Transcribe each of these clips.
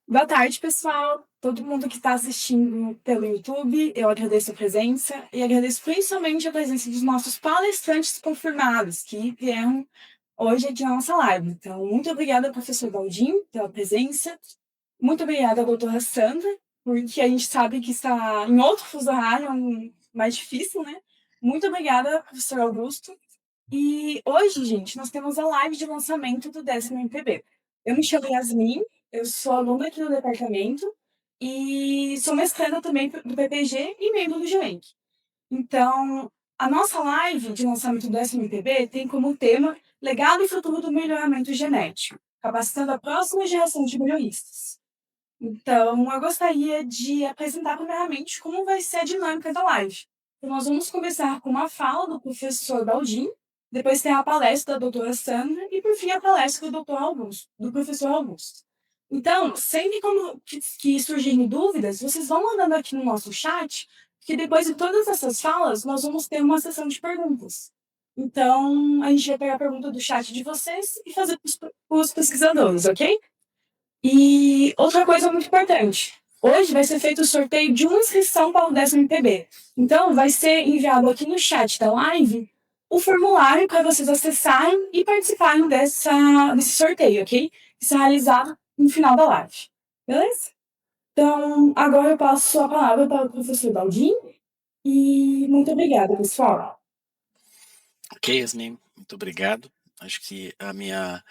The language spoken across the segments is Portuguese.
Boa tarde, pessoal. Todo mundo que está assistindo pelo YouTube, eu agradeço a presença e agradeço principalmente a presença dos nossos palestrantes confirmados que vieram hoje aqui na nossa live. Então, muito obrigada, professor Baldin, pela presença. Muito obrigada, doutora Sandra, porque a gente sabe que está em outro fuso horário, mais difícil, né? Muito obrigada, professor Augusto. E hoje, gente, nós temos a live de lançamento do 10º MPB. Eu me chamo Yasmin, eu sou aluna aqui do departamento e sou mestranda também do PPG e membro do GENC. Então, a nossa live de lançamento do 10º MPB tem como tema Legado e Futuro do Melhoramento Genético, capacitando a próxima geração de melhoristas. Então, eu gostaria de apresentar primeiramente como vai ser a dinâmica da live. Então, nós vamos começar com uma fala do professor Baldin, depois tem a palestra da doutora Sandra e, por fim, a palestra do doutor Augusto, do professor Augusto. Então, sempre que surgirem dúvidas, vocês vão mandando aqui no nosso chat, que depois de todas essas falas, nós vamos ter uma sessão de perguntas. Então, a gente vai pegar a pergunta do chat de vocês e fazer para os pesquisadores, ok? E outra coisa muito importante. Hoje vai ser feito o sorteio de uma inscrição para o 10º MPB. Então, vai ser enviado aqui no chat da live o formulário para vocês acessarem e participarem desse sorteio, ok? Que será realizado no final da live. Beleza? Então, agora eu passo a palavra para o professor Baldin. E muito obrigada, pessoal. Ok, Yasmin, muito obrigado. Acho que a minha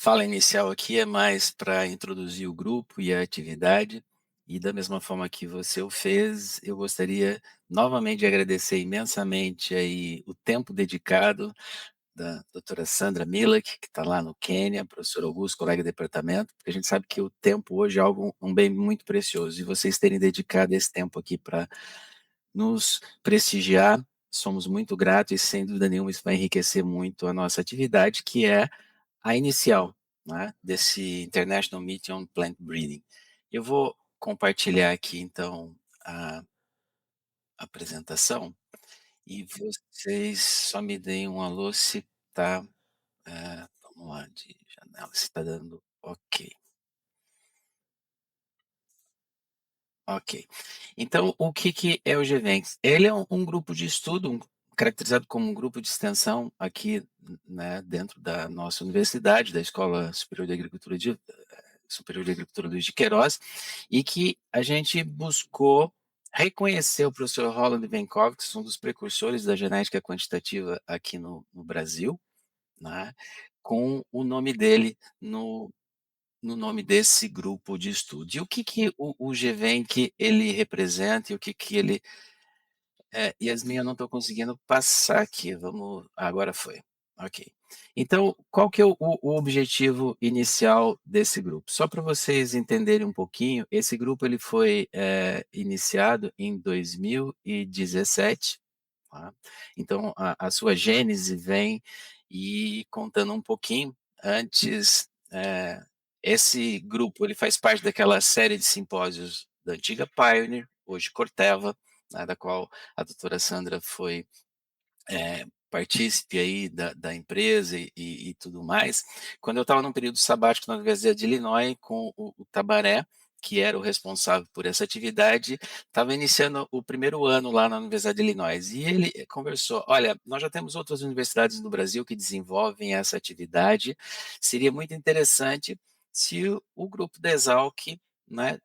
fala inicial aqui é mais para introduzir o grupo e a atividade, e da mesma forma que você o fez, eu gostaria novamente de agradecer imensamente aí o tempo dedicado da doutora Sandra Milak, que está lá no Quênia, professor Augusto, colega de departamento, porque a gente sabe que o tempo hoje é um bem muito precioso, e vocês terem dedicado esse tempo aqui para nos prestigiar, somos muito gratos e sem dúvida nenhuma isso vai enriquecer muito a nossa atividade, que é a inicial, né, desse International Meeting on Plant Breeding. Eu vou compartilhar aqui então a apresentação e vocês só me deem um alô se está, vamos lá, de janela, se está dando ok. Ok. Então, o que que é o GEVENX? Ele é um grupo de estudo, caracterizado como um grupo de extensão aqui, né, dentro da nossa universidade, da Escola Superior de Agricultura Luiz de Queiroz, e que a gente buscou reconhecer o professor Roland Venkowitz, um dos precursores da genética quantitativa aqui no Brasil, né, com o nome dele no nome desse grupo de estudo. E o que que o GEVENC ele representa e o que que ele Yasmin, eu não estou conseguindo passar aqui, vamos agora foi. Ok. Então, qual que é o objetivo inicial desse grupo? Só para vocês entenderem um pouquinho, esse grupo ele foi iniciado em 2017, tá? Então, a sua gênese vem e contando um pouquinho antes, esse grupo ele faz parte daquela série de simpósios da antiga Pioneer, hoje Corteva, né, da qual a doutora Sandra foi partícipe aí da empresa e tudo mais. Quando eu estava num período sabático na Universidade de Illinois com o Tabaré, que era o responsável por essa atividade, estava iniciando o primeiro ano lá na Universidade de Illinois. E ele conversou: olha, nós já temos outras universidades no Brasil que desenvolvem essa atividade, seria muito interessante se o grupo da Exalc, né,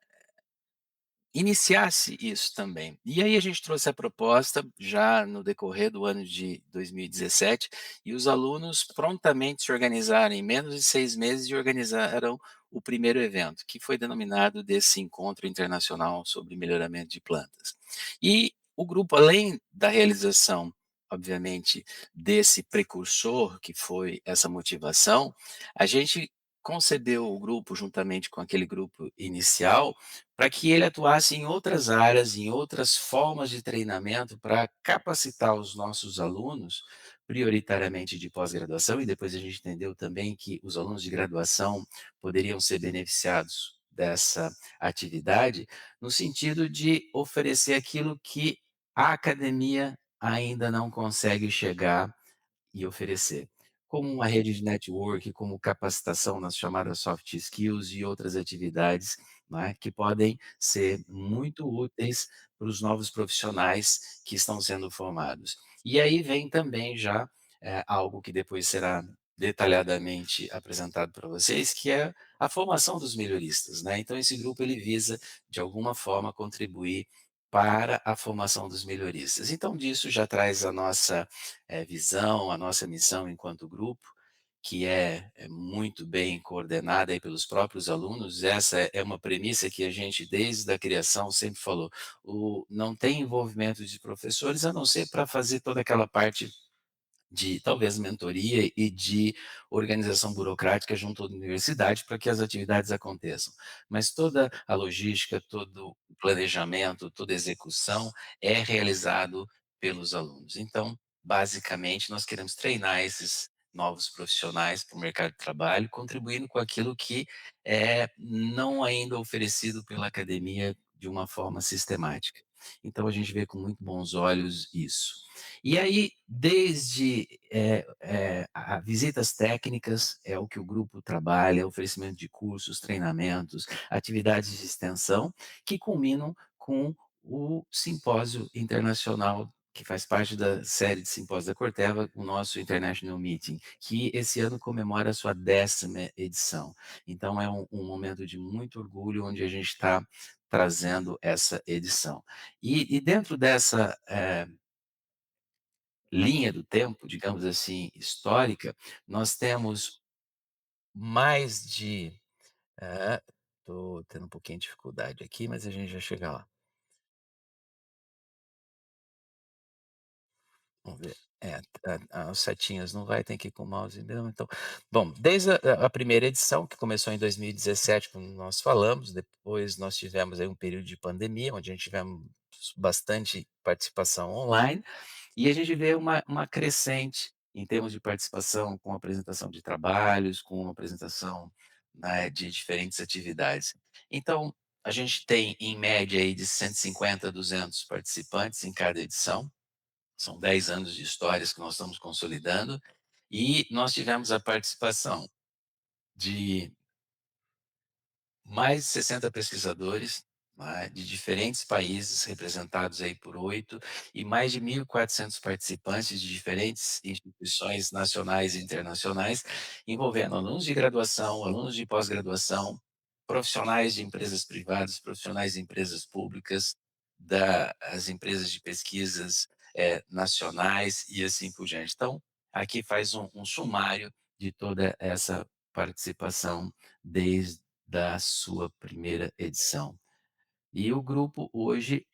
iniciasse isso também. E aí a gente trouxe a proposta já no decorrer do ano de 2017 e os alunos prontamente se organizaram em menos de 6 meses e organizaram o primeiro evento, que foi denominado desse Encontro Internacional sobre Melhoramento de Plantas. E o grupo, além da realização, obviamente, desse precursor, que foi essa motivação, a gente concebeu o grupo juntamente com aquele grupo inicial para que ele atuasse em outras áreas, em outras formas de treinamento, para capacitar os nossos alunos, prioritariamente de pós-graduação, e depois a gente entendeu também que os alunos de graduação poderiam ser beneficiados dessa atividade, no sentido de oferecer aquilo que a academia ainda não consegue chegar e oferecer. como uma rede de network, como capacitação nas chamadas soft skills e outras atividades, né, que podem ser muito úteis para os novos profissionais que estão sendo formados. E aí vem também já, algo que depois será detalhadamente apresentado para vocês, que é a formação dos melhoristas, né. Então esse grupo ele visa, de alguma forma, contribuir para a formação dos melhoristas. Então disso já traz a nossa, visão, a nossa missão enquanto grupo, que é muito bem coordenada aí pelos próprios alunos. Essa é uma premissa que a gente desde a criação sempre falou, o não tem envolvimento de professores, a não ser para fazer toda aquela parte de talvez mentoria e de organização burocrática junto à universidade para que as atividades aconteçam. Mas toda a logística, todo o planejamento, toda a execução é realizado pelos alunos. Então, basicamente, nós queremos treinar esses novos profissionais para o mercado de trabalho, contribuindo com aquilo que é não ainda oferecido pela academia de uma forma sistemática. Então a gente vê com muito bons olhos isso. E aí, desde, a visitas técnicas, é o que o grupo trabalha, oferecimento de cursos, treinamentos, atividades de extensão, que culminam com o simpósio internacional, que faz parte da série de simpósios da Corteva, o nosso International Meeting, que esse ano comemora a sua 10ª edição. Então é um momento de muito orgulho, onde a gente está trazendo essa edição. E dentro dessa, linha do tempo, digamos assim, histórica, nós temos mais de estou tendo um pouquinho de dificuldade aqui, mas a gente já chega lá. Vamos ver. É, as setinhas não vai, tem que ir com o mouse mesmo, então bom, desde a primeira edição, que começou em 2017, como nós falamos, depois nós tivemos aí um período de pandemia, onde a gente tivemos bastante participação online, e a gente vê uma crescente em termos de participação, com apresentação de trabalhos, com apresentação, né, de diferentes atividades. Então, a gente tem em média aí de 150 a 200 participantes em cada edição, são 10 anos de histórias que nós estamos consolidando, e nós tivemos a participação de mais de 60 pesquisadores, né, de diferentes países, representados aí por 8, e mais de 1.400 participantes de diferentes instituições nacionais e internacionais, envolvendo alunos de graduação, alunos de pós-graduação, profissionais de empresas privadas, profissionais de empresas públicas, das empresas de pesquisas, nacionais e assim por diante. Então, aqui faz um sumário de toda essa participação desde da sua primeira edição. E o grupo hoje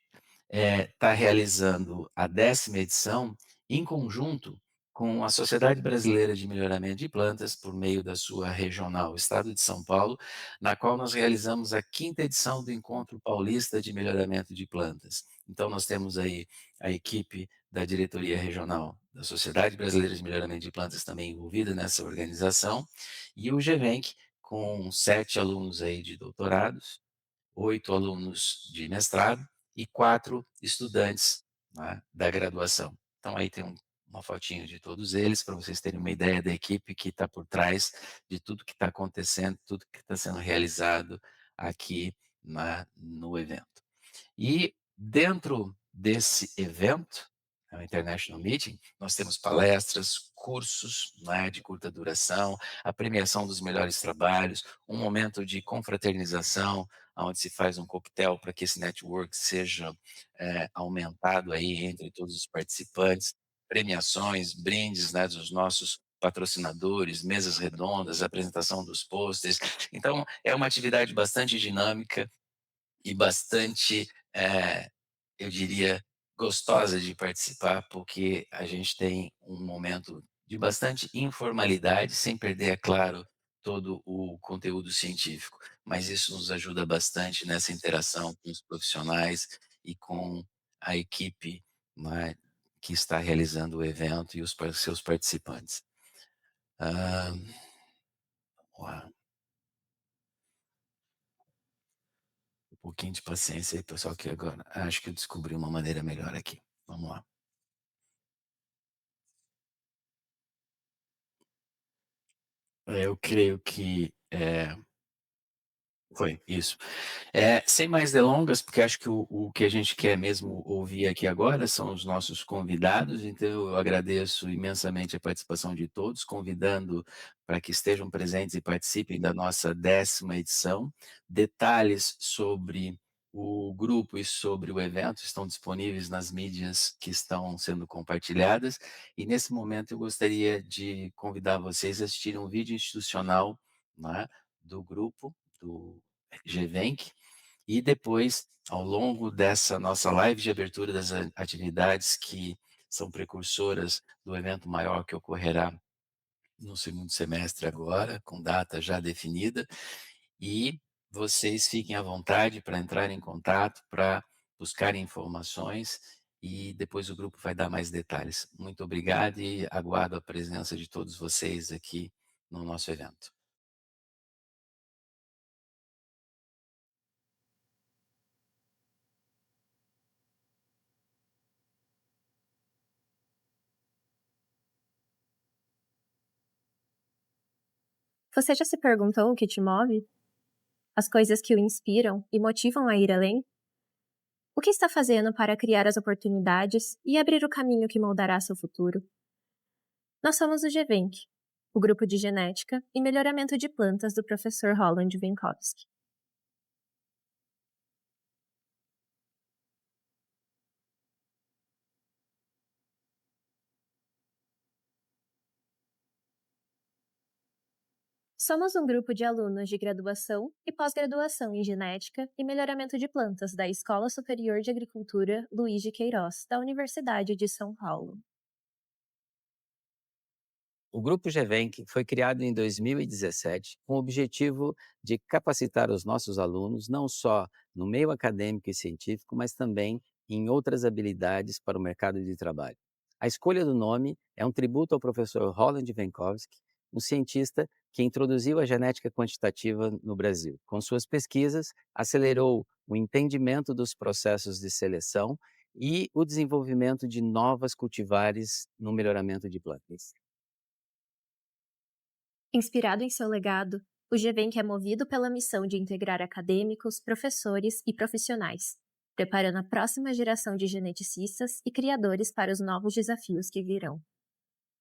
está realizando a 10ª edição em conjunto com a Sociedade Brasileira de Melhoramento de Plantas, por meio da sua regional Estado de São Paulo, na qual nós realizamos a 5ª edição do Encontro Paulista de Melhoramento de Plantas. Então nós temos aí a equipe da diretoria regional da Sociedade Brasileira de Melhoramento de Plantas também envolvida nessa organização, e o GEVENC com 7 alunos aí de doutorados, 8 alunos de mestrado e 4 estudantes, né, da graduação. Então aí tem uma fotinho de todos eles, para vocês terem uma ideia da equipe que está por trás de tudo que está acontecendo, tudo que está sendo realizado aqui no evento. E dentro desse evento, o International Meeting, nós temos palestras, cursos, né, de curta duração, a premiação dos melhores trabalhos, um momento de confraternização, onde se faz um coquetel para que esse network seja aumentado aí entre todos os participantes, premiações, brindes, né, dos nossos patrocinadores, mesas redondas, apresentação dos pôsteres. Então, é uma atividade bastante dinâmica e bastante, eu diria, gostosa de participar, porque a gente tem um momento de bastante informalidade, sem perder, é claro, todo o conteúdo científico, mas isso nos ajuda bastante nessa interação com os profissionais e com a equipe, né, que está realizando o evento e os seus participantes. Hã, vamos um pouquinho de paciência aí, pessoal, que agora acho que eu descobri uma maneira melhor aqui. Vamos lá. Eu creio que, foi, isso. Sem mais delongas, porque acho que o que a gente quer mesmo ouvir aqui agora são os nossos convidados, então eu agradeço imensamente a participação de todos, convidando para que estejam presentes e participem da nossa 10ª edição. Detalhes sobre o grupo e sobre o evento estão disponíveis nas mídias que estão sendo compartilhadas, e nesse momento eu gostaria de convidar vocês a assistirem um vídeo institucional, né, do grupo, do GEVENC, e depois, ao longo dessa nossa live de abertura das atividades que são precursoras do evento maior que ocorrerá no segundo semestre agora, com data já definida, e vocês fiquem à vontade para entrar em contato, para buscarem informações, e depois o grupo vai dar mais detalhes. Muito obrigado e aguardo a presença de todos vocês aqui no nosso evento. Você já se perguntou o que te move? As coisas que o inspiram e motivam a ir além? O que está fazendo para criar as oportunidades e abrir o caminho que moldará seu futuro? Nós somos o GEVENC, o grupo de genética e melhoramento de plantas do professor Roland Venkowski. Somos um grupo de alunos de graduação e pós-graduação em genética e melhoramento de plantas da Escola Superior de Agricultura Luiz de Queiroz, da Universidade de São Paulo. O Grupo GEVENC foi criado em 2017 com o objetivo de capacitar os nossos alunos não só no meio acadêmico e científico, mas também em outras habilidades para o mercado de trabalho. A escolha do nome é um tributo ao professor Roland Venkowski, um cientista que introduziu a genética quantitativa no Brasil. Com suas pesquisas, acelerou o entendimento dos processos de seleção e o desenvolvimento de novas cultivares no melhoramento de plantas. Inspirado em seu legado, o GEVENC é movido pela missão de integrar acadêmicos, professores e profissionais, preparando a próxima geração de geneticistas e criadores para os novos desafios que virão.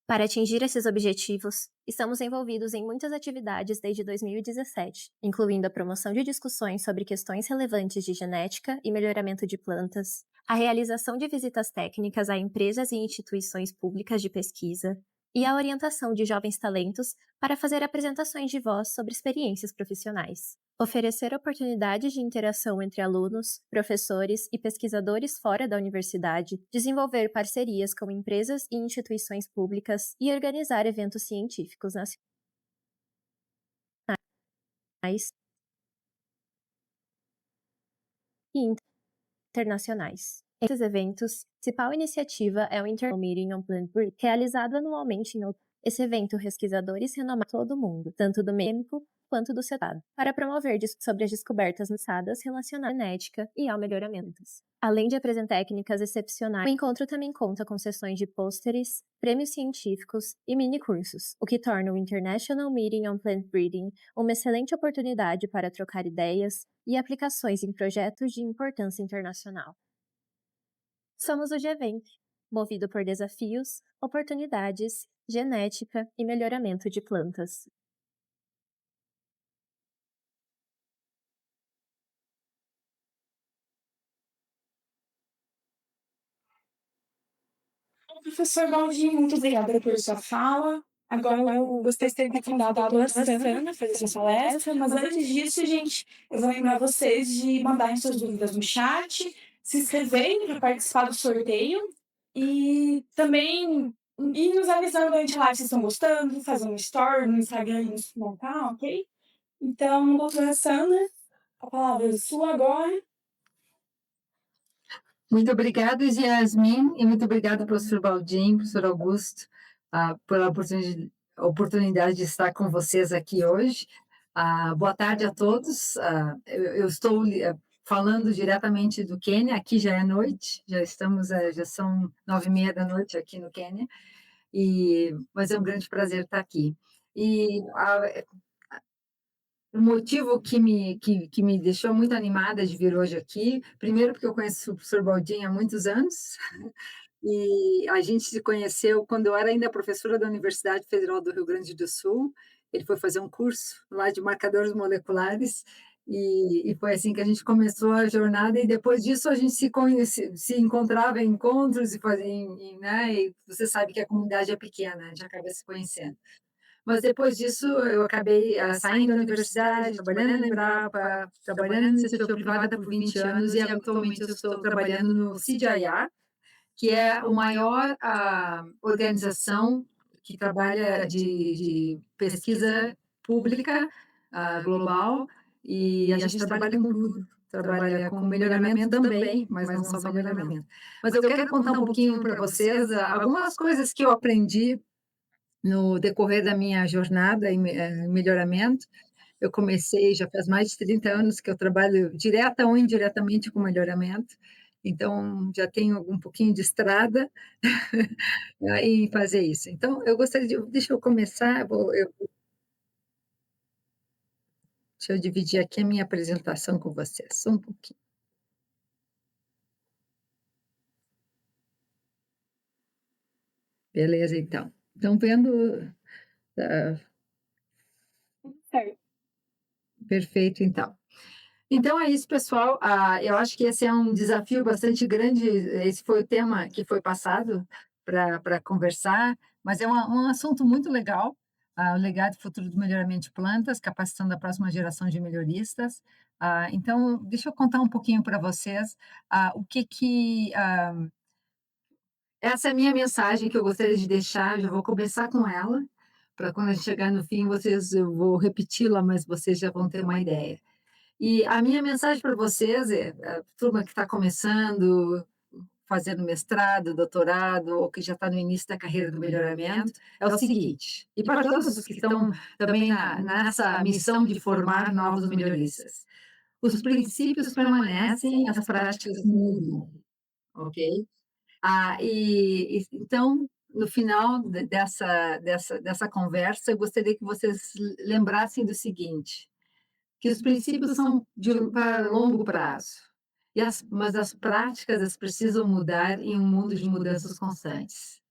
Para atingir esses objetivos, estamos envolvidos em muitas atividades desde 2017, incluindo a promoção de discussões sobre questões relevantes de genética e melhoramento de plantas, a realização de visitas técnicas a empresas e instituições públicas de pesquisa, e a orientação de jovens talentos para fazer apresentações de voz sobre experiências profissionais. Oferecer oportunidades de interação entre alunos, professores e pesquisadores fora da universidade, desenvolver parcerias com empresas e instituições públicas e organizar eventos científicos nacionais e internacionais. Entre os eventos, a principal iniciativa é o International Meeting on Plant Breeding, realizado anualmente em outubro. Esse evento pesquisadores renomados de todo o mundo, tanto do meio acadêmico quanto do setor, para promover sobre as descobertas lançadas relacionadas à genética e ao melhoramento. Além de apresentar técnicas excepcionais, o encontro também conta com sessões de pôsteres, prêmios científicos e mini-cursos, o que torna o International Meeting on Plant Breeding uma excelente oportunidade para trocar ideias e aplicações em projetos de importância internacional. Somos o GEVENC, movido por desafios, oportunidades, genética e melhoramento de plantas. Professor Baldin, muito obrigada por sua fala. Agora eu gostaria de ter convidado a doutora Sandra a fazer sua palestra, mas antes disso, gente, eu vou lembrar vocês de mandarem suas dúvidas no chat, se inscreverem para participar do sorteio e também ir nos avisando durante a live se vocês estão gostando, fazer um story no Instagram e nos comentar, ok? Então, doutora Sandra, a palavra é sua agora. Muito obrigada, Yasmin, e muito obrigada, professor Baldin, professor Augusto, pela oportunidade de estar com vocês aqui hoje. Boa tarde a todos. Eu estou falando diretamente do Quênia, aqui já é noite, já são 9h30 da noite aqui no Quênia, mas é um grande prazer estar aqui. E o motivo que me deixou muito animada de vir hoje aqui, primeiro porque eu conheço o professor Baldin há muitos anos, e a gente se conheceu quando eu era ainda professora da Universidade Federal do Rio Grande do Sul. Ele foi fazer um curso lá de marcadores moleculares, e foi assim que a gente começou a jornada, e depois disso a gente se encontrava em encontros e fazia, né, e você sabe que a comunidade é pequena, a gente acaba se conhecendo. Mas depois disso eu acabei saindo da universidade, trabalhando na Embrapa, trabalhando no setor privado por 20 anos, e atualmente eu estou trabalhando no CGIAR, que é a maior organização que trabalha de pesquisa pública global, e a gente trabalha com tudo, trabalha com melhoramento também, mas não só melhoramento. Mas eu quero contar um pouquinho para vocês algumas coisas que eu aprendi no decorrer da minha jornada em melhoramento. Eu comecei, já faz mais de 30 anos que eu trabalho direta ou indiretamente com melhoramento, então já tenho um pouquinho de estrada em fazer isso. Então, eu gostaria de, deixa eu começar, deixa eu dividir aqui a minha apresentação com vocês, só um pouquinho. Beleza, então. Estão vendo? Certo. Perfeito, então. Então é isso, pessoal. Eu acho que esse é um desafio bastante grande. Esse foi o tema que foi passado para conversar, mas é um assunto muito legal. O legado futuro do melhoramento de plantas, capacitando a próxima geração de melhoristas. Então, deixa eu contar um pouquinho para vocês o que essa é a minha mensagem que eu gostaria de deixar. Já vou começar com ela, para quando a gente chegar no fim, eu vou repeti-la, mas vocês já vão ter uma ideia. E a minha mensagem para vocês a turma que está começando, fazendo mestrado, doutorado, ou que já está no início da carreira do melhoramento, é o seguinte, e para todos os que estão também nessa missão de formar novos melhoristas: os princípios permanecem, as práticas mudam, ok? Então, no final dessa conversa, eu gostaria que vocês lembrassem do seguinte: que os princípios são para longo prazo, mas as práticas precisam mudar em um mundo de mudanças constantes.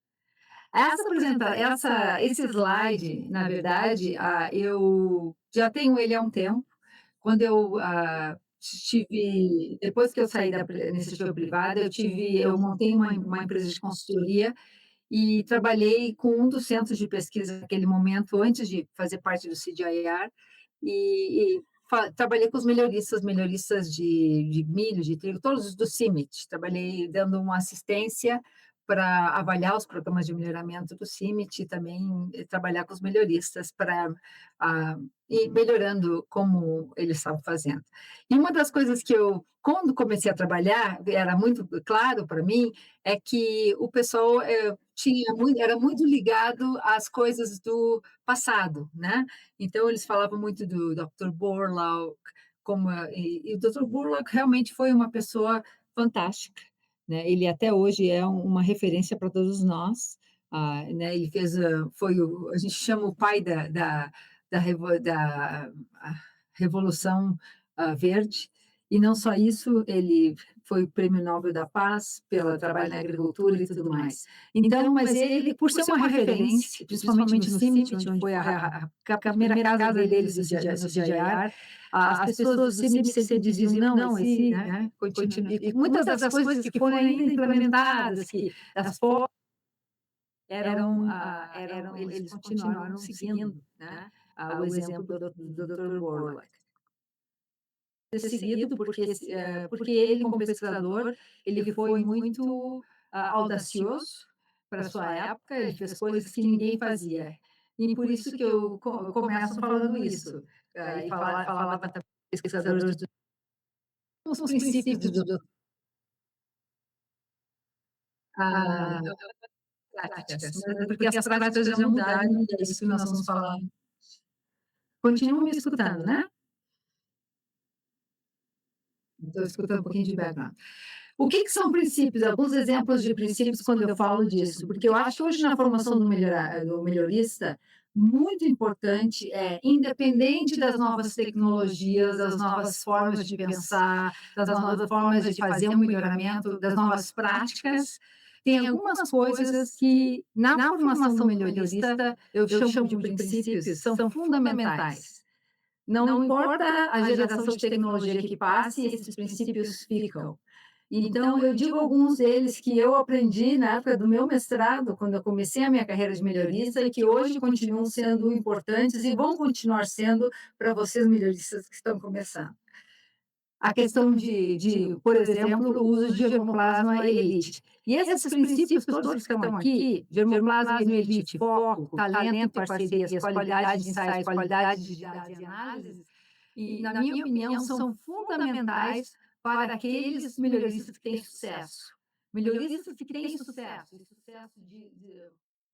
Esse slide, na verdade, eu já tenho ele há um tempo. Quando eu depois que eu saí da iniciativa privada, eu montei uma empresa de consultoria e trabalhei com um dos centros de pesquisa naquele momento, antes de fazer parte do CGIAR, e trabalhei com os melhoristas de milho, de trigo, todos do CIMMYT. Trabalhei dando uma assistência para avaliar os programas de melhoramento do CIMMYT, e também trabalhar com os melhoristas para ir melhorando como eles estavam fazendo. E uma das coisas que eu, quando comecei a trabalhar, era muito claro para mim, é que o pessoal era muito ligado às coisas do passado, né? Então, eles falavam muito do Dr. Borlaug, e o Dr. Borlaug realmente foi uma pessoa fantástica, né? Ele até hoje é uma referência para todos nós, né? Ele a gente chama o pai da Revolução Verde, e não só isso, ele foi o Prêmio Nobel da Paz pelo trabalho na agricultura e tudo mais. Então, mas ele, por ser uma referência, principalmente no CIMMYT, onde foi a primeira casa deles no CGIAR, as pessoas do CIMMYT sempre diziam, não, né, continua. E muitas das coisas que foram ainda implementadas, eles continuaram seguindo, né, o exemplo do Dr. Borlaug. Seguido porque ele, como pesquisador, ele foi muito audacioso para sua época, ele fez coisas que ninguém fazia. E por isso que eu começo falando isso. E falava para pesquisadores os princípios práticas, porque as práticas já mudaram, e é isso que nós vamos falar. Continua me escutando, né? Estou escutando um pouquinho de background. O que são princípios? Alguns exemplos de princípios quando eu falo disso, porque eu acho que hoje na formação do melhorista, muito importante é, independente das novas tecnologias, das novas formas de pensar, das novas formas de fazer um melhoramento, das novas práticas, tem algumas coisas que, na formação do melhorista, eu chamo de princípios, são fundamentais. Não importa a geração de tecnologia que passe, esses princípios ficam. Então, eu digo alguns deles que eu aprendi na época do meu mestrado, quando eu comecei a minha carreira de melhorista, e que hoje continuam sendo importantes e vão continuar sendo para vocês melhoristas que estão começando. A questão por exemplo, o uso de germoplasma elite. E esses princípios todos que estão aqui, germoplasma elite, foco, talento e parcerias, qualidade de ensaios, qualidade de dados e análises, e, na minha opinião, são fundamentais para aqueles melhoristas que têm sucesso. Melhoristas que têm sucesso, e sucesso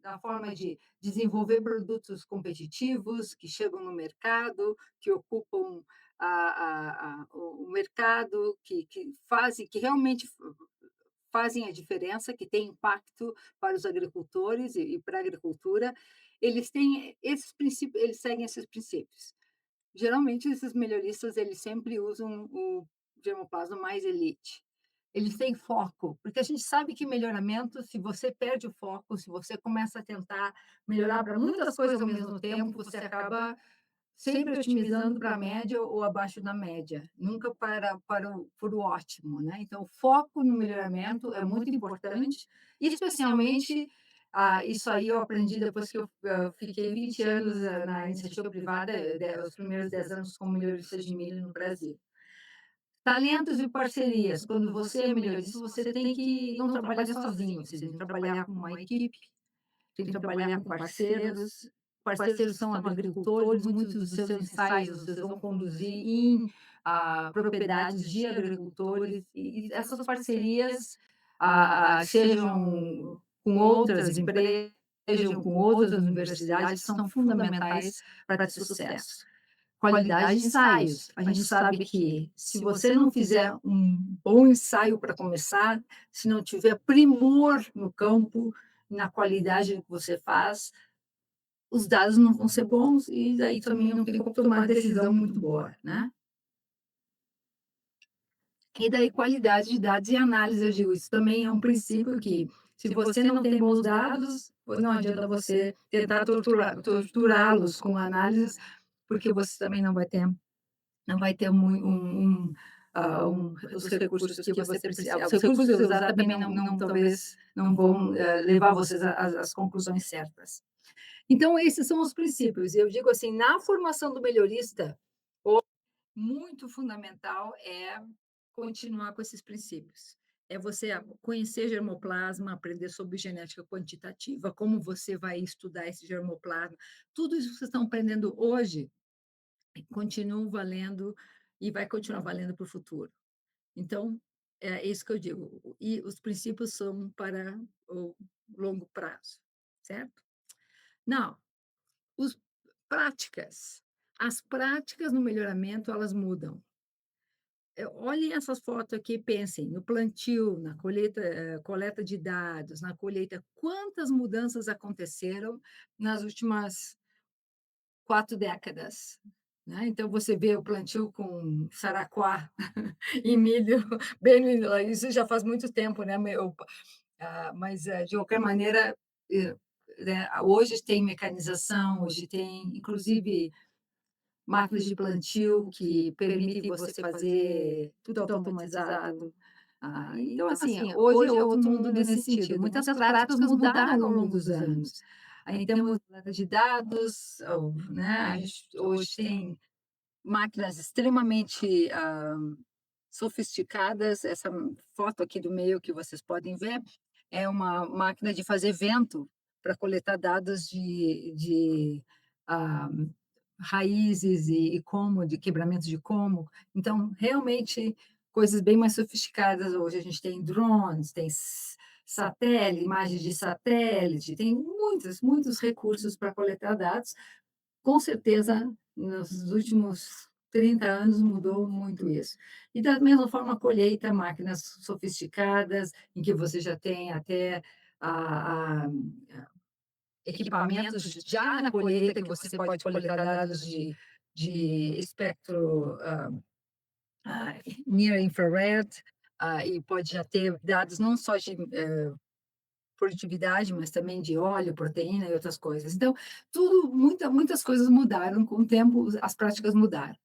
da forma de desenvolver produtos competitivos, que chegam no mercado, que ocupam o mercado, que realmente fazem a diferença, que têm impacto para os agricultores e para a agricultura, eles têm esses princípios, eles seguem esses princípios. Geralmente, esses melhoristas, eles sempre usam o germoplasma mais elite. Eles têm foco, porque a gente sabe que melhoramento, se você perde o foco, se você começa a tentar melhorar para muitas coisas ao mesmo tempo, você acaba sempre otimizando para a média ou abaixo da média, nunca para o ótimo, né? Então, o foco no melhoramento é muito importante, especialmente, isso aí eu aprendi depois que eu fiquei 20 anos na iniciativa privada, os primeiros 10 anos como melhorista de milho no Brasil. Talentos e parcerias. Quando você é melhorista, você tem que não trabalhar sozinho, você tem que trabalhar com uma equipe, tem que trabalhar com parceiros. Parceiros são agricultores, muitos dos seus ensaios vocês vão conduzir em propriedades de agricultores, e essas parcerias, sejam com outras empresas, sejam com outras universidades, são fundamentais para ter sucesso. Qualidade de ensaios. A gente sabe que se você não fizer um bom ensaio para começar, se não tiver primor no campo, na qualidade que você faz, os dados não vão ser bons e daí também não tem como tomar uma decisão muito boa, né? E daí qualidade de dados e análise, eu digo, isso também é um princípio que, se você não tem bons dados, não adianta você tentar torturá-los com análises, porque você também não vai ter os recursos que você precisa. Os recursos que você usar também talvez não vão levar vocês às conclusões certas. Então, esses são os princípios. Eu digo assim, na formação do melhorista, muito fundamental é continuar com esses princípios. É você conhecer germoplasma, aprender sobre genética quantitativa, como você vai estudar esse germoplasma. Tudo isso que vocês estão aprendendo hoje continua valendo e vai continuar valendo para o futuro. Então, é isso que eu digo. E os princípios são para o longo prazo, certo? Não, práticas. As práticas no melhoramento, elas mudam. Olhem essas fotos aqui, pensem no plantio, na coleta de dados, na colheita. Quantas mudanças aconteceram nas últimas 4 décadas? Né? Então, você vê o plantio com saraquá e milho, bem no início, isso já faz muito tempo, né? Mas, de qualquer maneira, né, hoje tem mecanização, hoje tem, inclusive, máquinas de plantio que permitem você fazer tudo automatizado. Então, assim, hoje é outro mundo nesse sentido. Muitas práticas mudaram ao longo dos anos. Aí temos de dados, né? A gente hoje tem máquinas extremamente sofisticadas. Essa foto aqui do meio que vocês podem ver é uma máquina de fazer vento para coletar dados de raízes e como, de quebramentos de como. Então, realmente, coisas bem mais sofisticadas hoje. A gente tem drones, tem satélite, imagens de satélite, tem muitos recursos para coletar dados. Com certeza, nos últimos 30 anos mudou muito isso. E da mesma forma, colheita, máquinas sofisticadas, em que você já tem até equipamentos já na colheita, que você pode coletar dados de espectro near infrared, e pode já ter dados não só de produtividade, mas também de óleo, proteína e outras coisas. Então, muitas coisas mudaram com o tempo, as práticas mudaram.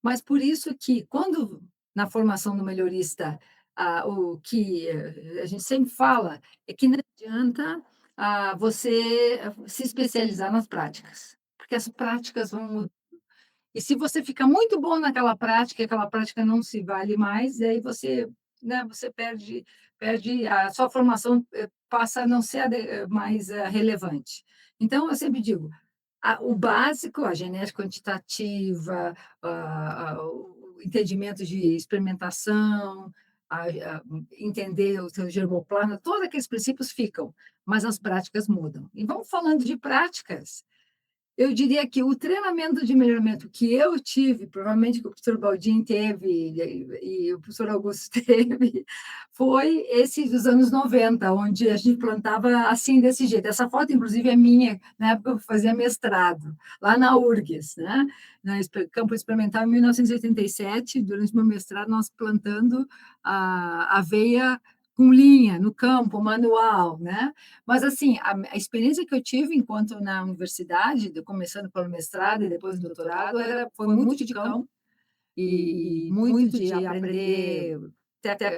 Mas por isso que, quando na formação do melhorista, o que a gente sempre fala é que não adianta você se especializar nas práticas, porque as práticas vão mudar. E se você fica muito bom naquela prática, e aquela prática não se vale mais, e aí você, né, você perde a sua formação, passa a não ser mais relevante. Então, eu sempre digo, o básico, a genética quantitativa, o entendimento de experimentação, entender o seu germoplano, todos aqueles princípios ficam, mas as práticas mudam. E vamos falando de práticas, eu diria que o treinamento de melhoramento que eu tive, provavelmente que o professor Baldin teve e o professor Augusto teve, foi esse dos anos 90, onde a gente plantava assim, desse jeito. Essa foto, inclusive, é minha, na época eu fazia mestrado, lá na URGS, né? Campo Experimental, em 1987, durante meu mestrado, nós plantando a aveia com linha no campo, manual, né? Mas, assim, a experiência que eu tive enquanto na universidade, começando pelo mestrado e depois no doutorado, foi muito de campo e muito de aprender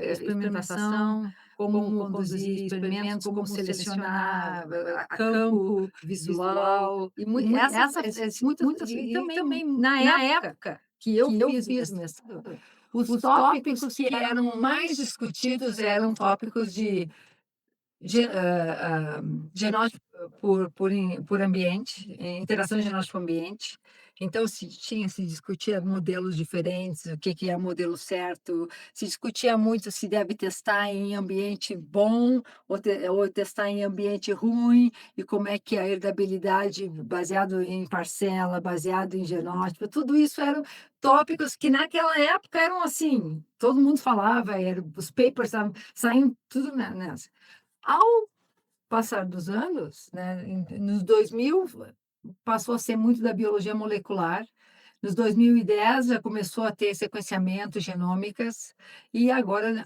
experimentação, como conduzir experimentos, como selecionar a campo visual, e também na época que eu fiz mestrado, os tópicos que eram mais discutidos eram tópicos de genótipo por ambiente, interação genótipo-ambiente. Então, se discutia modelos diferentes, o que é o modelo certo, se discutia muito se deve testar em ambiente bom ou testar em ambiente ruim, e como é que a herdabilidade baseado em parcela, baseado em genótipo, tudo isso eram tópicos que naquela época eram assim, todo mundo falava, os papers saíam tudo nessa. Ao passar dos anos, né, nos 2000, passou a ser muito da biologia molecular. Nos 2010 já começou a ter sequenciamento, genômicas, e agora,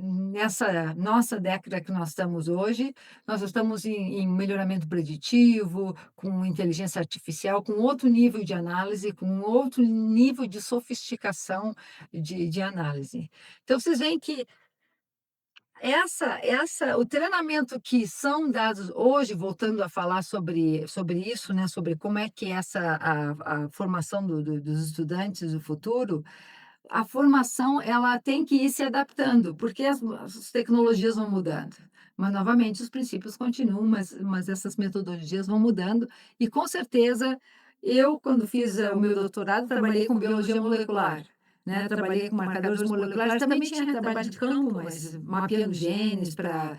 nessa nossa década que nós estamos hoje, nós estamos em melhoramento preditivo, com inteligência artificial, com outro nível de análise, com outro nível de sofisticação de análise. Então, vocês veem que o treinamento que são dados hoje, voltando a falar sobre isso, né, sobre como é que a formação dos estudantes do futuro, a formação ela tem que ir se adaptando, porque as tecnologias vão mudando. Mas, novamente, os princípios continuam, mas essas metodologias vão mudando, e com certeza, eu, quando fiz o meu doutorado, trabalhei com biologia molecular, né? Trabalhei com marcadores moleculares, também tinha trabalho de campo, mas mapeando genes para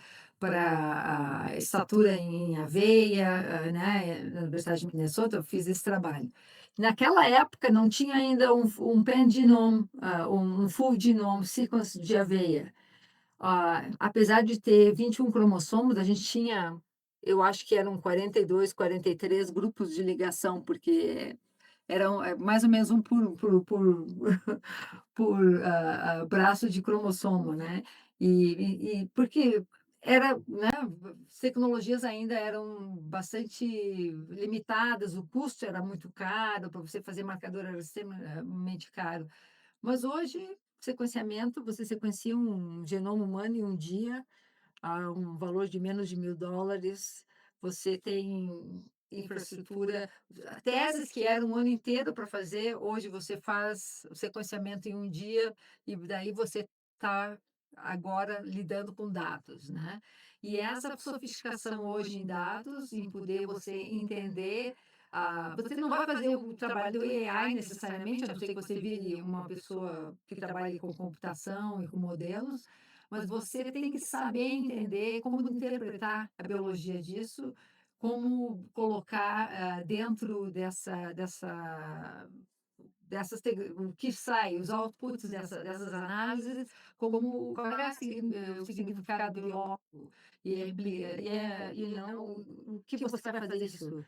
estatura em aveia, né? Na Universidade de Minnesota, eu fiz esse trabalho. Naquela época, não tinha ainda um pangenome, um full genome sequence de aveia. Apesar de ter 21 cromossomos, a gente tinha, eu acho que eram 42, 43 grupos de ligação, porque eram mais ou menos um braço de cromossomo, né? Porque né, as tecnologias ainda eram bastante limitadas, o custo era muito caro, para você fazer marcador era extremamente caro. Mas hoje, sequenciamento, você sequencia um genoma humano em um dia, a um valor de menos de $1.000, você tem infraestrutura, teses que eram um ano inteiro para fazer, hoje você faz o sequenciamento em um dia, e daí você está agora lidando com dados, né? E essa sofisticação hoje em dados, em poder você entender, você não vai fazer o trabalho do AI necessariamente, a não ser que você vire uma pessoa que trabalhe com computação e com modelos, mas você tem que saber entender como interpretar a biologia disso, como colocar dentro o que sai, os outputs dessas análises, como qual é o significado biológico e não o que você vai fazer disso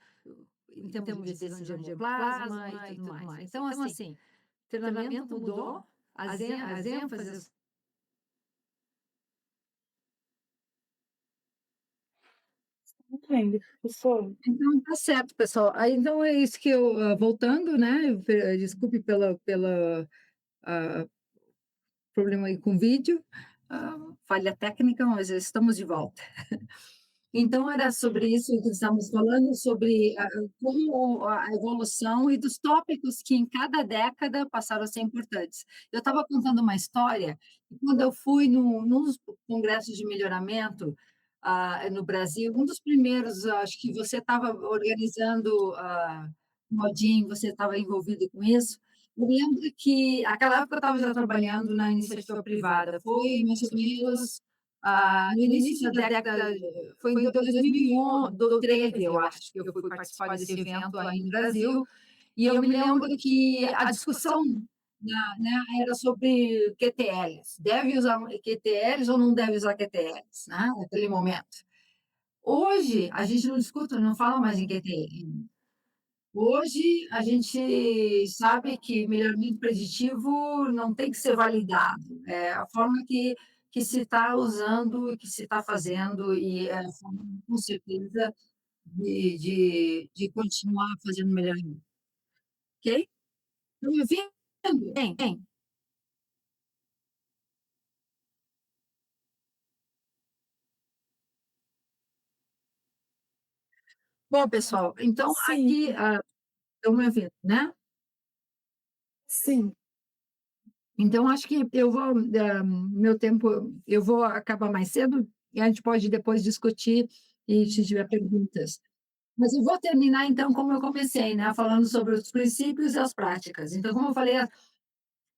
em termos de decisão de germoplasma e tudo mais. Então, assim, o treinamento mudou, as ênfases. Entendo, professor. Então, tá certo, pessoal. Aí, então, é isso que eu, voltando, né? Desculpe pela problema aí com o vídeo, falha técnica, mas estamos de volta. Então, era sobre isso que estamos falando, sobre como a evolução e dos tópicos que em cada década passaram a ser importantes. Eu estava contando uma história, e quando eu fui num dos congressos de melhoramento no Brasil, um dos primeiros, acho que você estava organizando, Modinho, você estava envolvido com isso. Eu lembro que, naquela época, eu estava já trabalhando na iniciativa privada, foi mais ou menos no início da década, foi em 2013, eu acho, que eu fui participar desse evento aí no Brasil, e eu me lembro que a discussão era sobre QTLs, deve usar QTLs ou não deve usar QTLs, né, naquele momento. Hoje, a gente não discute, não fala mais em QTL. Hoje, a gente sabe que melhoramento preditivo não tem que ser validado, é a forma que se está usando e que se está fazendo, e é a forma, com certeza, de continuar fazendo melhoramento, ok? Estão me ouvindo? Bem. Bom, pessoal, então Sim, aqui, estão me ouvindo, né? sim. Então, acho que eu vou, meu tempo, eu vou acabar mais cedo, e a gente pode depois discutir e se tiver perguntas. Mas eu vou terminar, então, como eu comecei, né, falando sobre os princípios e as práticas. Então, como eu falei,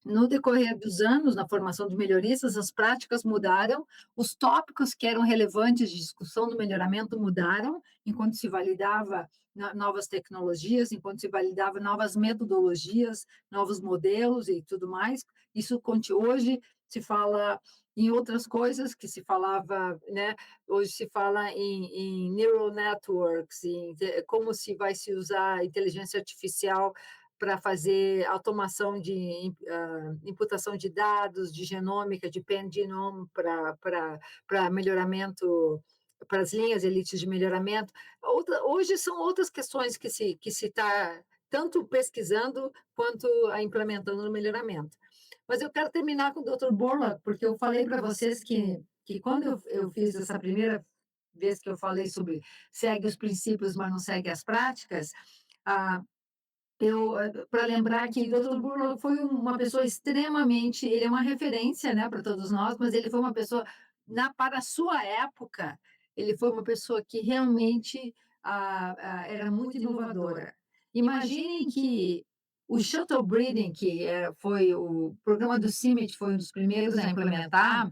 no decorrer dos anos, na formação de melhoristas, as práticas mudaram, os tópicos que eram relevantes de discussão do melhoramento mudaram, enquanto se validava novas tecnologias, enquanto se validava novas metodologias, novos modelos e tudo mais. Isso hoje se fala em outras coisas que se falava, né? Hoje se fala em neural networks, em como se usar inteligência artificial para fazer automação de imputação de dados, de genômica, de pan-genome para melhoramento, para as linhas elites de melhoramento. Hoje são outras questões que se está tanto pesquisando quanto implementando no melhoramento. Mas eu quero terminar com o Dr. Borla, porque eu falei para vocês que quando eu fiz essa primeira vez que eu falei sobre segue os princípios, mas não segue as práticas, para lembrar que o Dr. Burlow foi uma pessoa extremamente, ele é uma referência, né, para todos nós, mas ele foi uma pessoa, para a sua época, ele foi uma pessoa que realmente era muito inovadora. Imaginem que o shuttle breeding, que foi o programa do CIMMYT, foi um dos primeiros a implementar,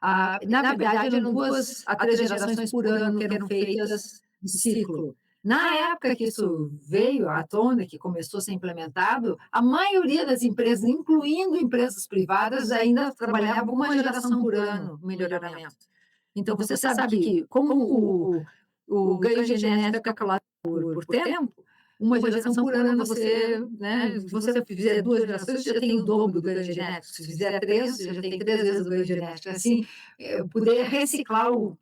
na verdade, eram 2 a 3 gerações por ano que eram feitas de ciclo. Na época que isso veio à tona, que começou a ser implementado, a maioria das empresas, incluindo empresas privadas, ainda trabalhava uma geração por ano no melhoramento. Então, você sabe que, como o ganho genético é calculado por tempo, uma geração por ano você, né, se você fizer 2 gerações, você já tem o dobro do ganho genético. Se fizer 3, você já tem 3 vezes o ganho genético. Assim, poder reciclar o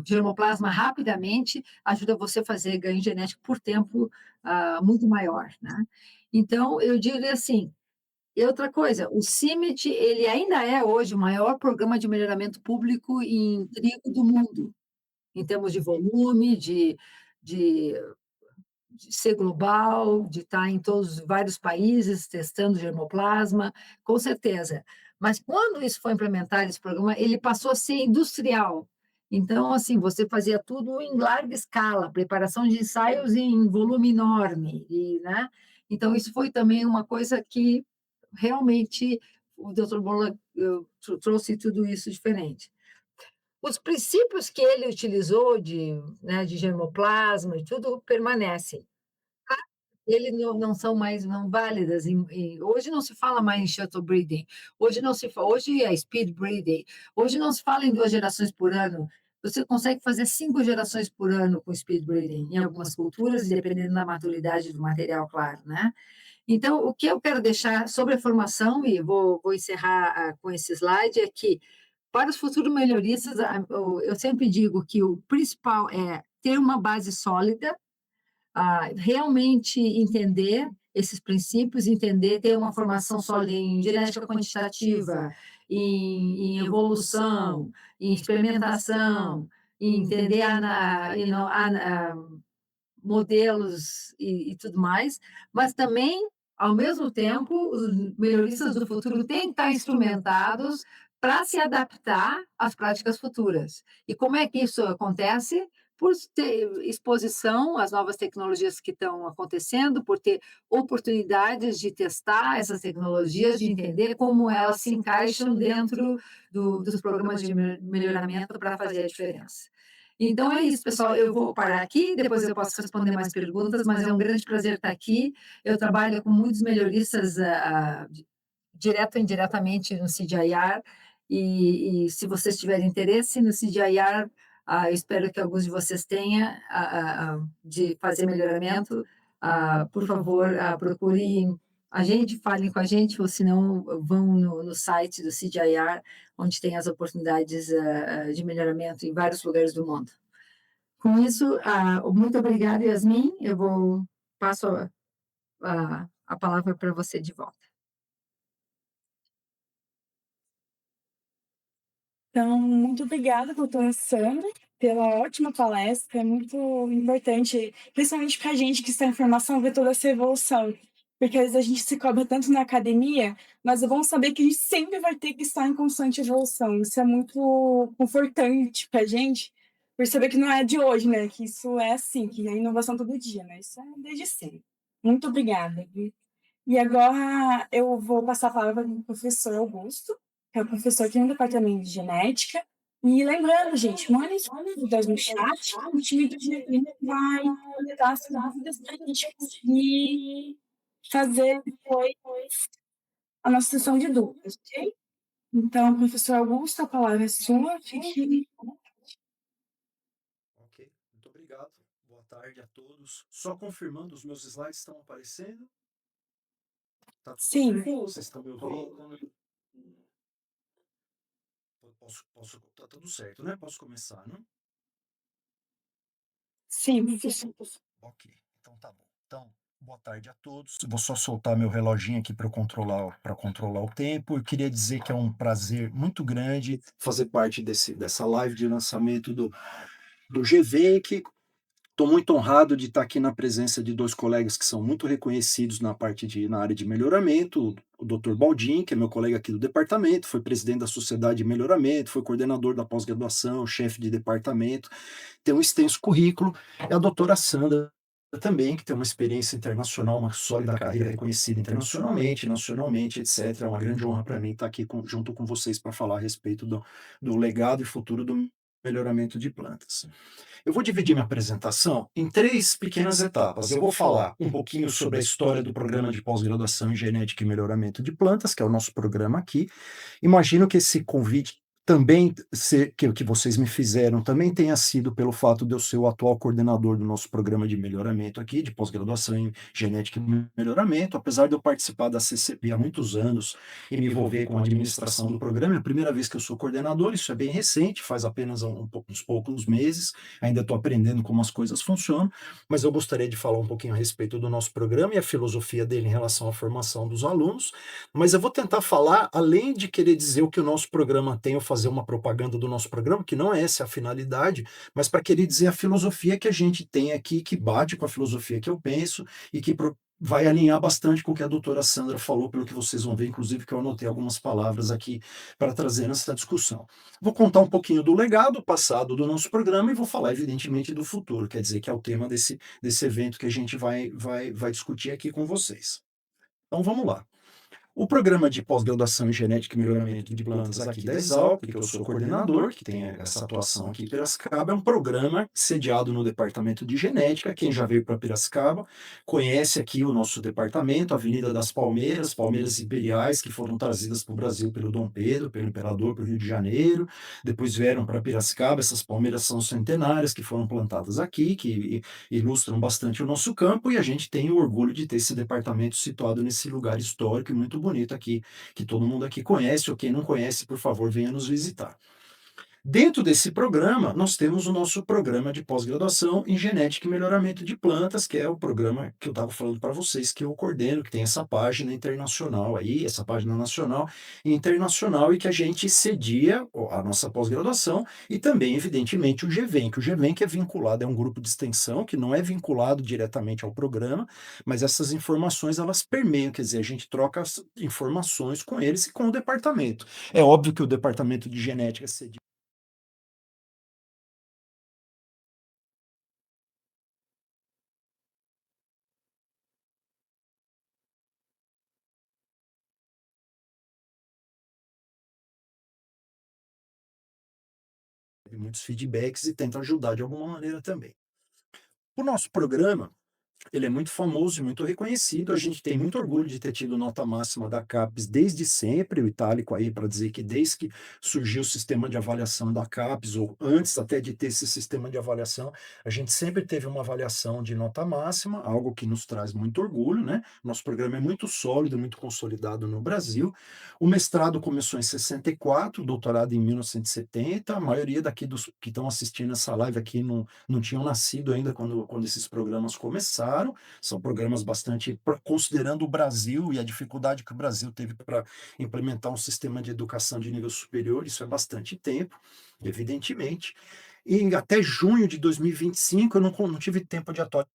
germoplasma rapidamente ajuda você a fazer ganho genético por tempo muito maior, né? Então, eu digo assim, e outra coisa, o CIMMYT, ele ainda é hoje o maior programa de melhoramento público em trigo do mundo, em termos de volume, de ser global, de estar em todos vários países testando germoplasma, com certeza. Mas quando isso foi implementado, esse programa, ele passou a ser industrial. Então, assim, você fazia tudo em larga escala, preparação de ensaios em volume enorme, né? Então, isso foi também uma coisa que realmente o Dr. Bola trouxe tudo isso diferente. Os princípios que ele utilizou de germoplasma e tudo permanecem. Eles não são mais não válidas. Hoje não se fala mais em shuttle breeding, hoje é speed breeding, hoje não se fala em 2 gerações por ano. Você consegue fazer 5 gerações por ano com speed breeding, em algumas culturas, e dependendo da maturidade do material, claro, né? Então, o que eu quero deixar sobre a formação, e vou encerrar com esse slide, é que, para os futuros melhoristas, eu sempre digo que o principal é ter uma base sólida, realmente entender esses princípios, ter uma formação sólida em genética quantitativa, em evolução, em experimentação, em entender modelos e tudo mais, mas também, ao mesmo tempo, os melhoristas do futuro têm que estar instrumentados para se adaptar às práticas futuras. E como é que isso acontece? Por ter exposição às novas tecnologias que estão acontecendo, por ter oportunidades de testar essas tecnologias, de entender como elas se encaixam dentro dos programas de melhoramento para fazer a diferença. Então é isso, pessoal. Eu vou parar aqui, depois eu posso responder mais perguntas, mas é um grande prazer estar aqui. Eu trabalho com muitos melhoristas, direto ou indiretamente no CGIAR, e se vocês tiverem interesse no CGIAR, eu espero que alguns de vocês tenham, de fazer melhoramento, por favor, procurem a gente, falem com a gente, ou se não, vão no site do CGIAR, onde tem as oportunidades de melhoramento em vários lugares do mundo. Com isso, muito obrigada, Yasmin. Passo a palavra para você de volta. Então, muito obrigada, doutora Sandra, pela ótima palestra. É muito importante, principalmente para a gente que está em formação, ver toda essa evolução. Porque às vezes a gente se cobra tanto na academia, mas é bom saber que a gente sempre vai ter que estar em constante evolução. Isso é muito confortante para a gente, perceber que não é de hoje, né? Que isso é assim, que é inovação todo dia, né? Isso é desde sempre. Muito obrigada. E agora eu vou passar a palavra para o professor Augusto, que é o professor aqui no departamento de genética. E lembrando, gente, mandem suas dúvidas no chat, o time do genética vai coletar essas dúvidas para a gente conseguir fazer depois a nossa sessão de dúvidas, ok? Então, professor Augusto, a palavra é sua. Fique... Ok, muito obrigado. Boa tarde a todos. Só confirmando, os meus slides estão aparecendo? Tá tudo Sim. certo? Vocês estão me ouvindo? Tá tudo certo, né? Posso começar, não? Sim, professor. Ok, então tá bom. Então, boa tarde a todos. Vou só soltar meu reloginho aqui para controlar o tempo. Eu queria dizer que é um prazer muito grande fazer parte dessa live de lançamento do GVENC. Estou muito honrado de estar aqui na presença de 2 colegas que são muito reconhecidos na área de melhoramento, o Dr. Baldin, que é meu colega aqui do departamento, foi presidente da Sociedade de Melhoramento, foi coordenador da pós-graduação, chefe de departamento, tem um extenso currículo, e a doutora Sandra também, que tem uma experiência internacional, uma sólida carreira reconhecida internacionalmente, nacionalmente, etc. É uma grande honra para mim estar aqui junto com vocês para falar a respeito do legado e futuro do melhoramento de plantas. Eu vou dividir minha apresentação em 3 pequenas etapas. Eu vou falar um pouquinho sobre a história do programa de pós-graduação em genética e melhoramento de plantas, que é o nosso programa aqui. Imagino que esse convite também que vocês me fizeram também tenha sido pelo fato de eu ser o atual coordenador do nosso programa de melhoramento aqui, de pós-graduação em genética e melhoramento. Apesar de eu participar da CCP há muitos anos e me envolver com a administração do programa, é a primeira vez que eu sou coordenador, isso é bem recente, faz apenas uns poucos meses, ainda estou aprendendo como as coisas funcionam, mas eu gostaria de falar um pouquinho a respeito do nosso programa e a filosofia dele em relação à formação dos alunos, mas eu vou tentar falar, além de querer dizer o que o nosso programa tem, ou fazer uma propaganda do nosso programa, que não é essa a finalidade, mas para querer dizer a filosofia que a gente tem aqui, que bate com a filosofia que eu penso e que vai alinhar bastante com o que a doutora Sandra falou, pelo que vocês vão ver, inclusive que eu anotei algumas palavras aqui para trazer nessa discussão. Vou contar um pouquinho do legado passado do nosso programa e vou falar, evidentemente, do futuro, quer dizer, que é o tema desse evento que a gente vai discutir aqui com vocês. Então, vamos lá. O programa de pós-graduação em genética e melhoramento de plantas aqui da Exalc, que eu sou coordenador, que tem essa atuação aqui em Piracicaba, é um programa sediado no departamento de genética. Quem já veio para Piracicaba conhece aqui o nosso departamento, a Avenida das Palmeiras, Palmeiras Imperiais, que foram trazidas para o Brasil pelo Dom Pedro, pelo imperador, para o Rio de Janeiro, depois vieram para Piracicaba. Essas palmeiras são centenárias, que foram plantadas aqui, que ilustram bastante o nosso campo, e a gente tem o orgulho de ter esse departamento situado nesse lugar histórico e muito bonito aqui, que todo mundo aqui conhece, ou quem não conhece, por favor, venha nos visitar. Dentro desse programa, nós temos o nosso programa de pós-graduação em genética e melhoramento de plantas, que é o programa que eu estava falando para vocês, que eu coordeno, que tem essa página internacional aí, essa página nacional e internacional, e que a gente cedia a nossa pós-graduação e também, evidentemente, o GEVEN, que o GEVEN que é vinculado, é um grupo de extensão que não é vinculado diretamente ao programa, mas essas informações, elas permeiam, quer dizer, a gente troca as informações com eles e com o departamento. É óbvio que o departamento de genética cedia muitos feedbacks e tenta ajudar de alguma maneira também. O nosso programa, ele é muito famoso e muito reconhecido. A gente tem muito orgulho de ter tido nota máxima da CAPES desde sempre, o itálico aí para dizer que desde que surgiu o sistema de avaliação da CAPES, ou antes até de ter esse sistema de avaliação, a gente sempre teve uma avaliação de nota máxima, algo que nos traz muito orgulho, né? Nosso programa é muito sólido, muito consolidado no Brasil. O mestrado começou em 64, o doutorado em 1970. A maioria daqui dos que estão assistindo essa live aqui não tinham nascido ainda quando esses programas começaram. São programas bastante, considerando o Brasil e a dificuldade que o Brasil teve para implementar um sistema de educação de nível superior, isso é bastante tempo, evidentemente. E até junho de 2025, eu não tive tempo de atualizar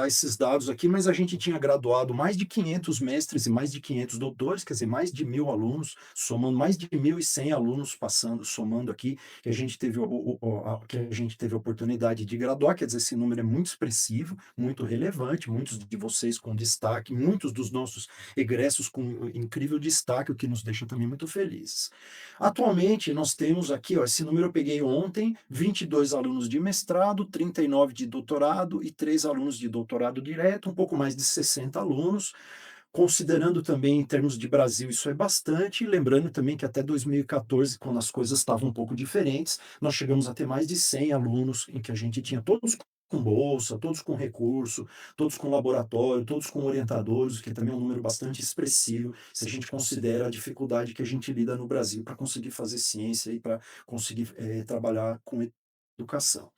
esses dados aqui, mas a gente tinha graduado mais de 500 mestres e mais de 500 doutores, quer dizer, mais de 1.000 alunos, somando mais de 1.100 alunos passando, somando aqui, que a gente teve que a gente teve a oportunidade de graduar. Quer dizer, esse número é muito expressivo, muito relevante, muitos de vocês com destaque, muitos dos nossos egressos com incrível destaque, o que nos deixa também muito felizes. Atualmente, nós temos aqui, ó, esse número eu peguei ontem, 22 alunos de mestrado, 39 de doutorado e 3 alunos de doutorado direto, um pouco mais de 60 alunos. Considerando também em termos de Brasil, isso é bastante, lembrando também que até 2014, quando as coisas estavam um pouco diferentes, nós chegamos a ter mais de 100 alunos, em que a gente tinha todos com bolsa, todos com recurso, todos com laboratório, todos com orientadores, que também é um número bastante expressivo, se a gente considera a dificuldade que a gente lida no Brasil para conseguir fazer ciência e para conseguir trabalhar com educação.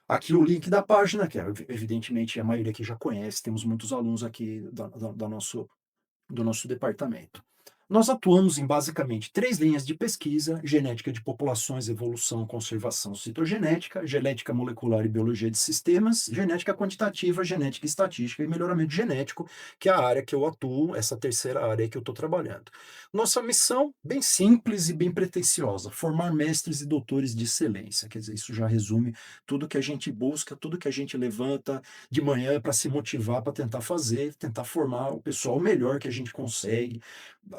Aqui o link da página, que evidentemente a maioria aqui já conhece, temos muitos alunos aqui do nosso departamento. Nós atuamos em basicamente 3 linhas de pesquisa: genética de populações, evolução, conservação citogenética, genética molecular e biologia de sistemas, genética quantitativa, genética estatística e melhoramento genético, que é a área que eu atuo, essa terceira área que eu estou trabalhando. Nossa missão, bem simples e bem pretensiosa: formar mestres e doutores de excelência. Quer dizer, isso já resume tudo que a gente busca, tudo que a gente levanta de manhã para se motivar, para tentar fazer, tentar formar o pessoal o melhor que a gente consegue,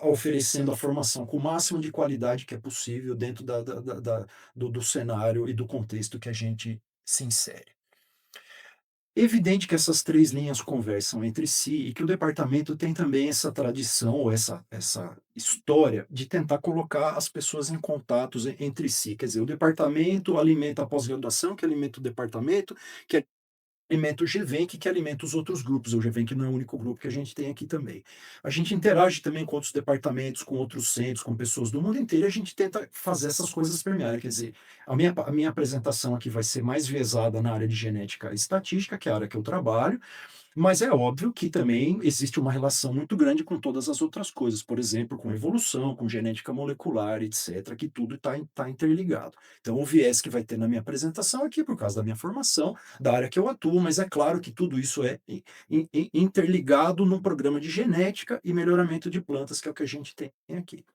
oferecendo a formação com o máximo de qualidade que é possível dentro do cenário e do contexto que a gente se insere. Evidente que essas 3 linhas conversam entre si e que o departamento tem também essa tradição, ou essa história de tentar colocar as pessoas em contatos entre si. Quer dizer, o departamento alimenta a pós-graduação, que alimenta o departamento, que alimenta o GEVENC, que alimenta os outros grupos. O GEVENC não é o único grupo que a gente tem aqui também. A gente interage também com outros departamentos, com outros centros, com pessoas do mundo inteiro, e a gente tenta fazer essas coisas permearem. Quer dizer, a minha apresentação aqui vai ser mais viesada na área de genética e estatística, que é a área que eu trabalho, mas é óbvio que também existe uma relação muito grande com todas as outras coisas, por exemplo, com evolução, com genética molecular, etc., que tudo está interligado. Então, o viés que vai ter na minha apresentação aqui, por causa da minha formação, da área que eu atuo, mas é claro que tudo isso é interligado num programa de genética e melhoramento de plantas, que é o que a gente tem aqui.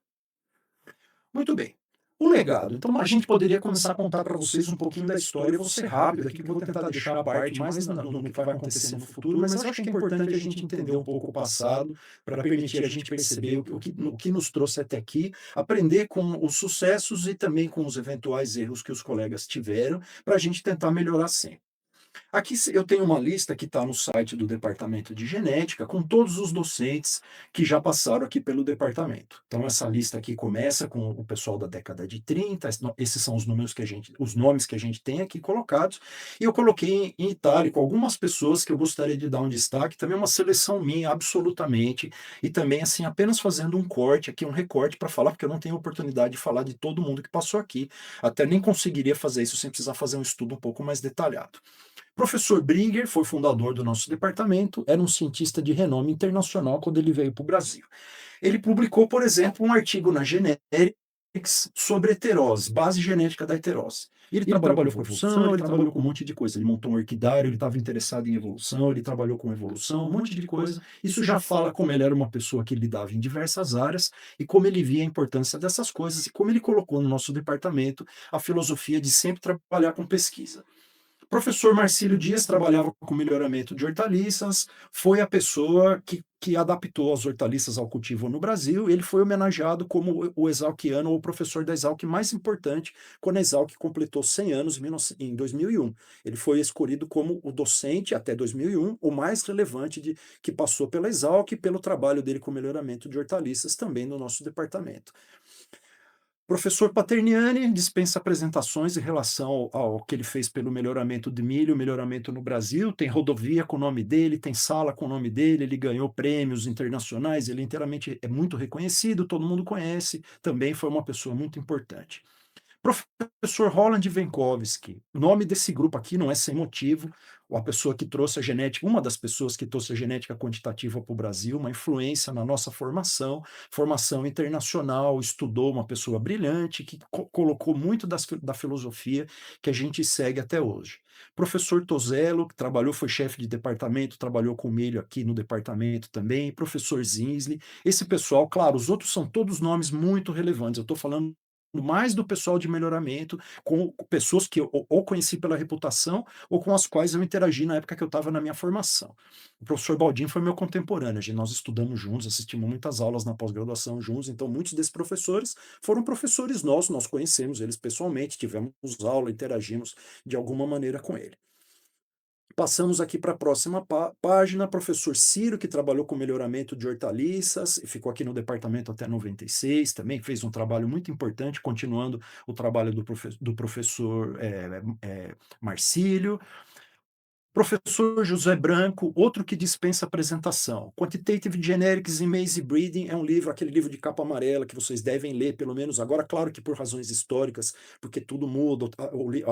Muito bem. O legado. Então, a gente poderia começar a contar para vocês um pouquinho da história. Eu vou ser rápido aqui, que eu vou tentar deixar a parte mais no que vai acontecer no futuro, mas eu acho que é importante a gente entender um pouco o passado para permitir a gente perceber o que nos trouxe até aqui, aprender com os sucessos e também com os eventuais erros que os colegas tiveram, para a gente tentar melhorar sempre. Aqui eu tenho uma lista que está no site do Departamento de Genética, com todos os docentes que já passaram aqui pelo departamento. Então, essa lista aqui começa com o pessoal da década de 30, esses são os nomes que a gente tem aqui colocados, e eu coloquei em itálico algumas pessoas que eu gostaria de dar um destaque, também uma seleção minha, absolutamente, e também, assim, apenas fazendo um corte aqui, um recorte para falar, porque eu não tenho oportunidade de falar de todo mundo que passou aqui, até nem conseguiria fazer isso sem precisar fazer um estudo um pouco mais detalhado. Professor Bringer foi fundador do nosso departamento, era um cientista de renome internacional quando ele veio para o Brasil. Ele publicou, por exemplo, um artigo na Genetics sobre heterose, base genética da heterose. Ele trabalhou com evolução, ele trabalhou com um monte de coisa. Ele montou um orquidário, ele estava interessado em evolução, ele trabalhou com evolução, um monte de coisa. Isso já fala como ele era uma pessoa que lidava em diversas áreas e como ele via a importância dessas coisas e como ele colocou no nosso departamento a filosofia de sempre trabalhar com pesquisa. Professor Marcílio Dias trabalhava com melhoramento de hortaliças, foi a pessoa que adaptou as hortaliças ao cultivo no Brasil. Ele foi homenageado como o exalquiano ou o professor da Exalc mais importante quando a Exalc completou 100 anos em 2001. Ele foi escolhido como o docente, até 2001, o mais relevante que passou pela Exalc e pelo trabalho dele com melhoramento de hortaliças também no nosso departamento. Professor Paterniani dispensa apresentações em relação ao que ele fez pelo melhoramento de milho, melhoramento no Brasil, tem rodovia com o nome dele, tem sala com o nome dele, ele ganhou prêmios internacionais, ele inteiramente é muito reconhecido, todo mundo conhece, também foi uma pessoa muito importante. Professor Roland Venkowski, o nome desse grupo aqui não é sem motivo, a pessoa que trouxe a genética, uma das pessoas que trouxe a genética quantitativa para o Brasil, uma influência na nossa formação internacional, estudou, uma pessoa brilhante, que colocou muito da filosofia que a gente segue até hoje. Professor Tozello, que trabalhou, foi chefe de departamento, trabalhou com milho aqui no departamento também, professor Zinsley, esse pessoal, claro, os outros são todos nomes muito relevantes, eu estou falando mais do pessoal de melhoramento, com pessoas que eu ou conheci pela reputação ou com as quais eu interagi na época que eu estava na minha formação. O professor Baldin foi meu contemporâneo, nós estudamos juntos, assistimos muitas aulas na pós-graduação juntos, então muitos desses professores foram professores nossos, nós conhecemos eles pessoalmente, tivemos aula, interagimos de alguma maneira com ele. Passamos aqui para a próxima página, professor Ciro, que trabalhou com melhoramento de hortaliças, ficou aqui no departamento até 96, também fez um trabalho muito importante, continuando o trabalho do professor Marcílio. Professor José Branco, outro que dispensa apresentação. Quantitative Genetics in Maize Breeding é um livro, aquele livro de capa amarela que vocês devem ler, pelo menos agora, claro que por razões históricas, porque tudo muda,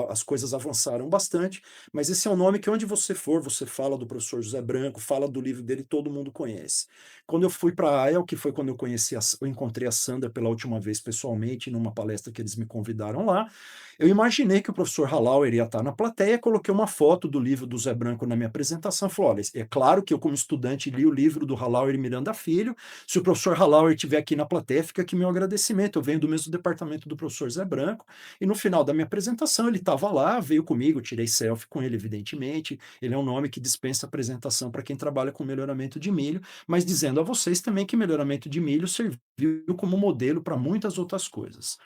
as coisas avançaram bastante, mas esse é um nome que onde você for, você fala do professor José Branco, fala do livro dele, todo mundo conhece. Quando eu fui para a AEL, que foi quando eu encontrei a Sandra pela última vez pessoalmente, numa palestra que eles me convidaram lá, eu imaginei que o professor Halauer ia estar na plateia, coloquei uma foto do livro do Zé Branco na minha apresentação, falei, olha, é claro que eu como estudante li o livro do Halauer e Miranda Filho, se o professor Halauer estiver aqui na plateia, fica aqui meu agradecimento, eu venho do mesmo departamento do professor Zé Branco, e no final da minha apresentação ele estava lá, veio comigo, tirei selfie com ele, evidentemente, ele é um nome que dispensa apresentação para quem trabalha com melhoramento de milho, mas dizendo a vocês também que melhoramento de milho serviu como modelo para muitas outras coisas.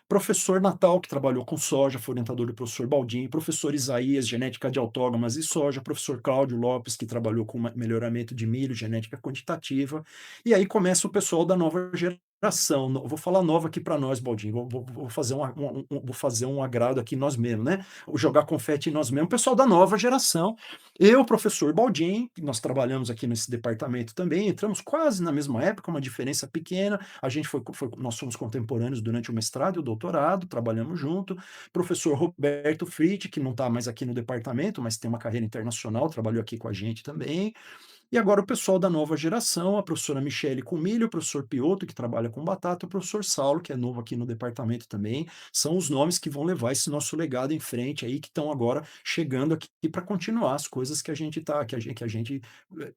Professor Natal, que trabalhou com soja, foi orientador do professor Baldin, professor Isaías, genética de autógamas e soja, professor Cláudio Lopes, que trabalhou com melhoramento de milho, genética quantitativa, e aí começa o pessoal da nova geração. Eu vou falar nova aqui para nós, Baldin, vou fazer um agrado aqui nós mesmos, né? Vou jogar confete em nós mesmos, o pessoal da nova geração. Eu, professor Baldin, nós trabalhamos aqui nesse departamento também, entramos quase na mesma época, uma diferença pequena, nós somos contemporâneos durante o mestrado e o doutorado, trabalhamos junto. Professor Roberto Fritz, que não está mais aqui no departamento, mas tem uma carreira internacional, trabalhou aqui com a gente também. E agora o pessoal da nova geração, a professora Michele com milho, o professor Piotto, que trabalha com batata, o professor Saulo, que é novo aqui no departamento também, são os nomes que vão levar esse nosso legado em frente aí, que estão agora chegando aqui para continuar as coisas que a gente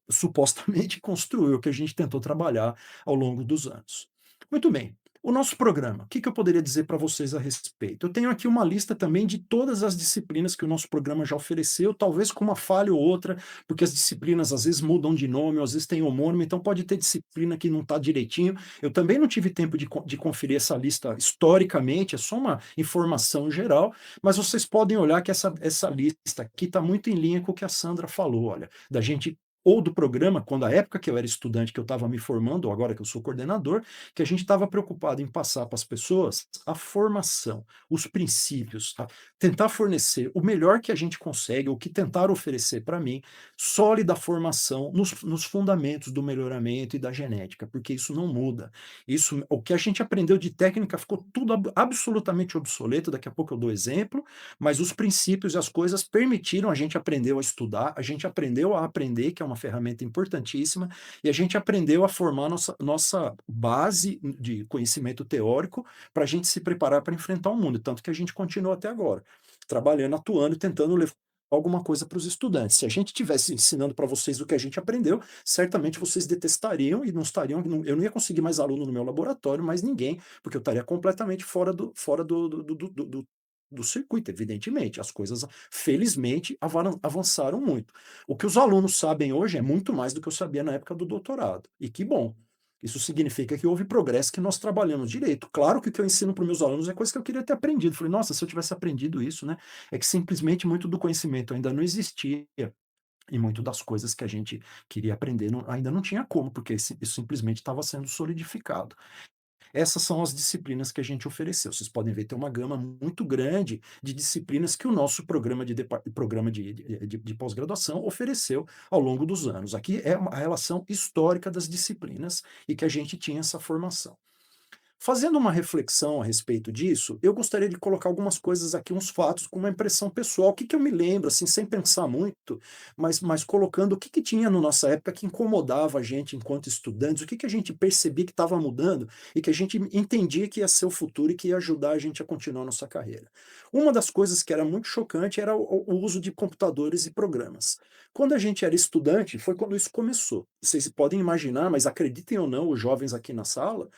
supostamente construiu, que a gente tentou trabalhar ao longo dos anos. Muito bem. O nosso programa, o que eu poderia dizer para vocês a respeito? Eu tenho aqui uma lista também de todas as disciplinas que o nosso programa já ofereceu, talvez com uma falha ou outra, porque as disciplinas às vezes mudam de nome, ou às vezes tem homônimo, então pode ter disciplina que não está direitinho. Eu também não tive tempo de conferir essa lista historicamente, é só uma informação geral, mas vocês podem olhar que essa lista aqui está muito em linha com o que a Sandra falou, olha, da gente ou do programa, quando a época que eu era estudante, que eu estava me formando, ou agora que eu sou coordenador, que a gente estava preocupado em passar para as pessoas a formação, os princípios, tentar fornecer o melhor que a gente consegue, o que tentar oferecer para mim, sólida formação nos fundamentos do melhoramento e da genética, porque isso não muda. Isso, o que a gente aprendeu de técnica ficou tudo absolutamente obsoleto, daqui a pouco eu dou exemplo, mas os princípios e as coisas permitiram, a gente aprendeu a estudar, a gente aprendeu a aprender, que é uma ferramenta importantíssima, e a gente aprendeu a formar nossa base de conhecimento teórico para a gente se preparar para enfrentar o mundo, tanto que a gente continua até agora, trabalhando, atuando, tentando levar alguma coisa para os estudantes. Se a gente tivesse ensinando para vocês o que a gente aprendeu, certamente vocês detestariam e não estariam, eu não ia conseguir mais aluno no meu laboratório, mais ninguém, porque eu estaria completamente fora do circuito, evidentemente. As coisas, felizmente, avançaram muito. O que os alunos sabem hoje é muito mais do que eu sabia na época do doutorado. E que bom. Isso significa que houve progresso, que nós trabalhamos direito. Claro que o que eu ensino para os meus alunos é coisa que eu queria ter aprendido. Falei, nossa, se eu tivesse aprendido isso, né? É que simplesmente muito do conhecimento ainda não existia. E muito das coisas que a gente queria aprender ainda não tinha como, porque isso simplesmente estava sendo solidificado. Essas são as disciplinas que a gente ofereceu. Vocês podem ver, tem uma gama muito grande de disciplinas que o nosso programa de pós-graduação ofereceu ao longo dos anos. Aqui é a relação histórica das disciplinas e que a gente tinha essa formação. Fazendo uma reflexão a respeito disso, eu gostaria de colocar algumas coisas aqui, uns fatos, com uma impressão pessoal. O que, que eu me lembro, assim, sem pensar muito, mas colocando o que, que tinha na nossa época que incomodava a gente enquanto estudantes, o que, que a gente percebia que estava mudando e que a gente entendia que ia ser o futuro e que ia ajudar a gente a continuar a nossa carreira. Uma das coisas que era muito chocante era o uso de computadores e programas. Quando a gente era estudante, foi quando isso começou. Vocês podem imaginar, mas acreditem ou não, os jovens aqui na sala,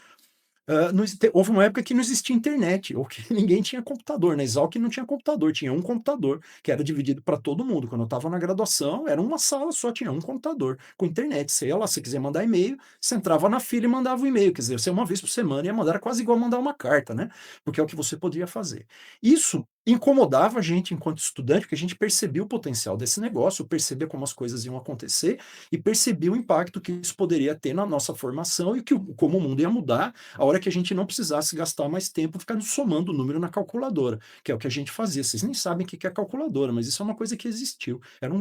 houve uma época que não existia internet, ou que ninguém tinha computador. Na Exalc não tinha computador, tinha um computador, que era dividido para todo mundo. Quando eu estava na graduação, era uma sala só, tinha um computador com internet. Você ia lá, se quiser mandar e-mail, você entrava na fila e mandava o e-mail. Quer dizer, você uma vez por semana ia mandar, era quase igual mandar uma carta, né? Porque é o que você podia fazer. Isso incomodava a gente enquanto estudante, porque a gente percebia o potencial desse negócio, percebia como as coisas iam acontecer e percebia o impacto que isso poderia ter na nossa formação e como o mundo ia mudar a hora que a gente não precisasse gastar mais tempo ficando somando o número na calculadora, que é o que a gente fazia. Vocês nem sabem o que é calculadora, mas isso é uma coisa que existiu. Era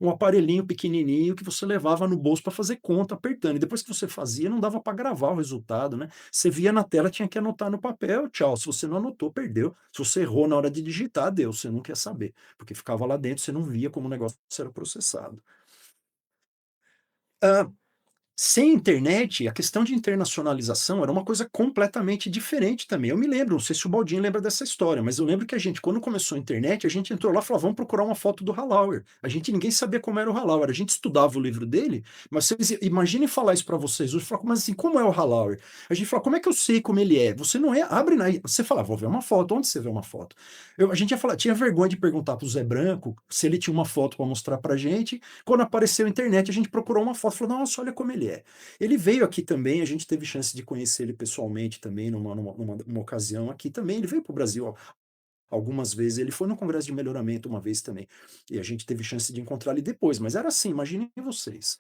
um aparelhinho pequenininho que você levava no bolso para fazer conta, apertando. E depois que você fazia, não dava para gravar o resultado, né? Você via na tela, tinha que anotar no papel, tchau. Se você não anotou, perdeu. Se você errou na hora de digitar, deu. Você não quer saber, porque ficava lá dentro, você não via como o negócio era processado. Sem internet, a questão de internacionalização era uma coisa completamente diferente também. Eu me lembro, não sei se o Baldinho lembra dessa história, mas eu lembro que a gente, quando começou a internet, a gente entrou lá e falou, vamos procurar uma foto do Hallauer. Ninguém sabia como era o Hallauer. A gente estudava o livro dele, mas vocês imaginem falar isso para vocês hoje, falar, mas assim, como é o Hallauer? A gente fala, como é que eu sei como ele é? Você não é, abre na, você fala, vou ver uma foto. Onde você vê uma foto? A gente ia falar, tinha vergonha de perguntar pro Zé Branco se ele tinha uma foto para mostrar pra gente. Quando apareceu a internet, a gente procurou uma foto, falou, nossa, olha como ele é. Ele veio aqui também, a gente teve chance de conhecer ele pessoalmente também, numa ocasião aqui também. Ele veio para o Brasil algumas vezes, ele foi no Congresso de Melhoramento uma vez também, e a gente teve chance de encontrar ele depois, mas era assim, imaginem vocês.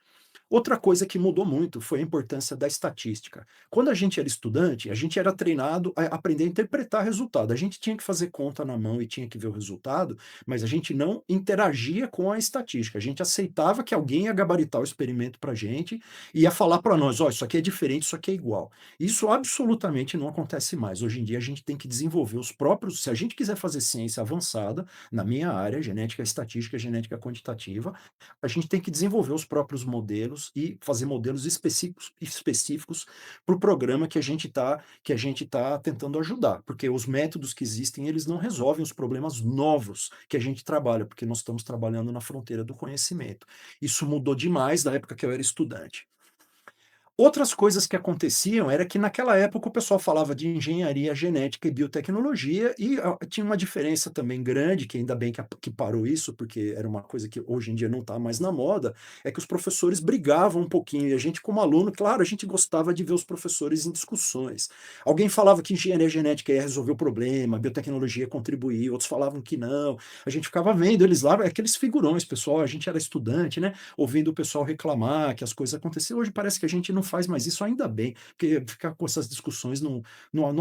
Outra coisa que mudou muito foi a importância da estatística. Quando a gente era estudante, a gente era treinado a aprender a interpretar resultado. A gente tinha que fazer conta na mão e tinha que ver o resultado, mas a gente não interagia com a estatística. A gente aceitava que alguém ia gabaritar o experimento para a gente e ia falar para nós, ó, isso aqui é diferente, isso aqui é igual. Isso absolutamente não acontece mais. Hoje em dia a gente tem que desenvolver os próprios, se a gente quiser fazer ciência avançada, na minha área, genética estatística, genética quantitativa, a gente tem que desenvolver os próprios modelos e fazer modelos específicos para o programa que a gente tá tentando ajudar, porque os métodos que existem, eles não resolvem os problemas novos que a gente trabalha, porque nós estamos trabalhando na fronteira do conhecimento. Isso mudou demais da época que eu era estudante. Outras coisas que aconteciam era que naquela época o pessoal falava de engenharia genética e biotecnologia e tinha uma diferença também grande, que ainda bem que parou isso, porque era uma coisa que hoje em dia não está mais na moda, é que os professores brigavam um pouquinho, e a gente como aluno, claro, a gente gostava de ver os professores em discussões. Alguém falava que engenharia genética ia resolver o problema, biotecnologia ia contribuir, outros falavam que não, a gente ficava vendo eles lá, aqueles figurões, pessoal, a gente era estudante, né, ouvindo o pessoal reclamar que as coisas aconteciam. Hoje parece que a gente não faz mais isso, ainda bem, porque ficar com essas discussões não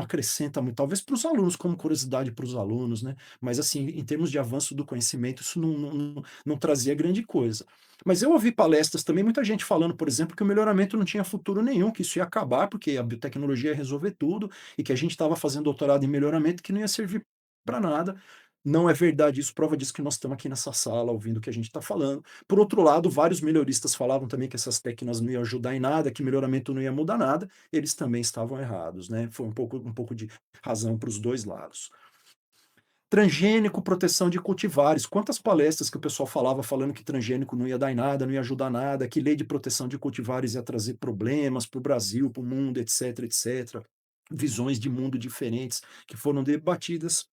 acrescenta muito, talvez para os alunos, como curiosidade para os alunos, né? Mas assim, em termos de avanço do conhecimento, isso não trazia grande coisa. Mas eu ouvi palestras também, muita gente falando, por exemplo, que o melhoramento não tinha futuro nenhum, que isso ia acabar, porque a biotecnologia ia resolver tudo, e que a gente estava fazendo doutorado em melhoramento que não ia servir para nada. Não é verdade isso, prova disso que nós estamos aqui nessa sala ouvindo o que a gente está falando. Por outro lado, vários melhoristas falavam também que essas técnicas não iam ajudar em nada, que melhoramento não ia mudar nada, eles também estavam errados, né? Foi um pouco de razão para os dois lados. Transgênico, proteção de cultivares. Quantas palestras que o pessoal falava falando que transgênico não ia dar em nada, não ia ajudar nada, que lei de proteção de cultivares ia trazer problemas para o Brasil, para o mundo, etc, etc. Visões de mundo diferentes que foram debatidas,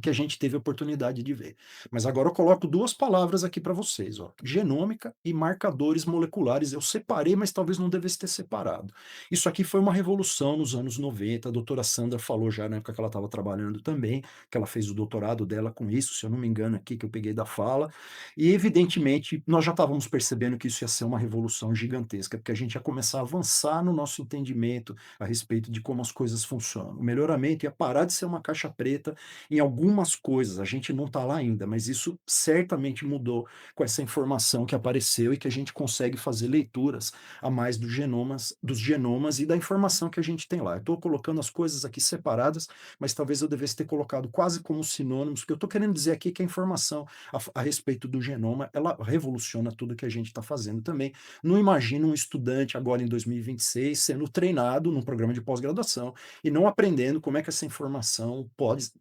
que a gente teve a oportunidade de ver. Mas agora eu coloco duas palavras aqui para vocês, ó, genômica e marcadores moleculares. Eu separei, mas talvez não devesse ter separado. Isso aqui foi uma revolução nos anos 90, a doutora Sandra falou já na época que ela estava trabalhando também, que ela fez o doutorado dela com isso, se eu não me engano aqui, que eu peguei da fala, e evidentemente nós já estávamos percebendo que isso ia ser uma revolução gigantesca, porque a gente ia começar a avançar no nosso entendimento a respeito de como as coisas funcionam. O melhoramento ia parar de ser uma caixa preta em algumas coisas, a gente não está lá ainda, mas isso certamente mudou com essa informação que apareceu e que a gente consegue fazer leituras a mais dos genomas e da informação que a gente tem lá. Eu estou colocando as coisas aqui separadas, mas talvez eu devesse ter colocado quase como sinônimos, porque eu estou querendo dizer aqui que a informação a respeito do genoma, ela revoluciona tudo que a gente está fazendo também. Não imagino um estudante agora em 2026 sendo treinado num programa de pós-graduação e não aprendendo como é que essa informação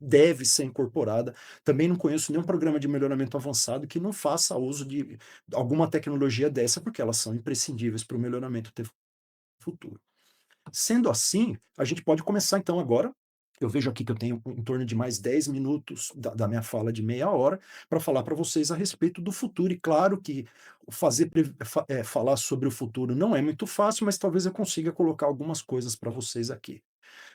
deve ser incorporada. Também não conheço nenhum programa de melhoramento avançado que não faça uso de alguma tecnologia dessa, porque elas são imprescindíveis para o melhoramento ter futuro. Sendo assim, a gente pode começar então agora. Eu vejo aqui que eu tenho em torno de mais 10 minutos da minha fala de meia hora para falar para vocês a respeito do futuro. E claro que falar sobre o futuro não é muito fácil, mas talvez eu consiga colocar algumas coisas para vocês aqui.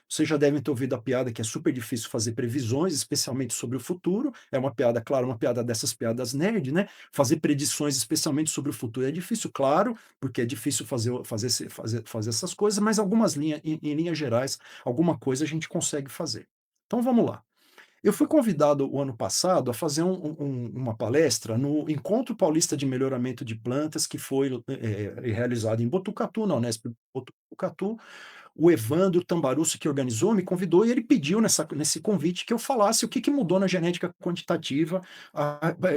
Vocês já devem ter ouvido a piada que é super difícil fazer previsões, especialmente sobre o futuro. É uma piada, claro, uma piada dessas piadas nerd, né? Fazer predições, especialmente sobre o futuro, é difícil, claro, porque é difícil fazer essas coisas, mas algumas linhas, em linhas gerais, alguma coisa a gente consegue fazer. Então vamos lá. Eu fui convidado o ano passado a fazer uma palestra no Encontro Paulista de Melhoramento de Plantas, que foi realizado em Botucatu, na Unesp Botucatu. O Evandro Tambarusso, que organizou, me convidou e ele pediu nesse convite que eu falasse o que mudou na genética quantitativa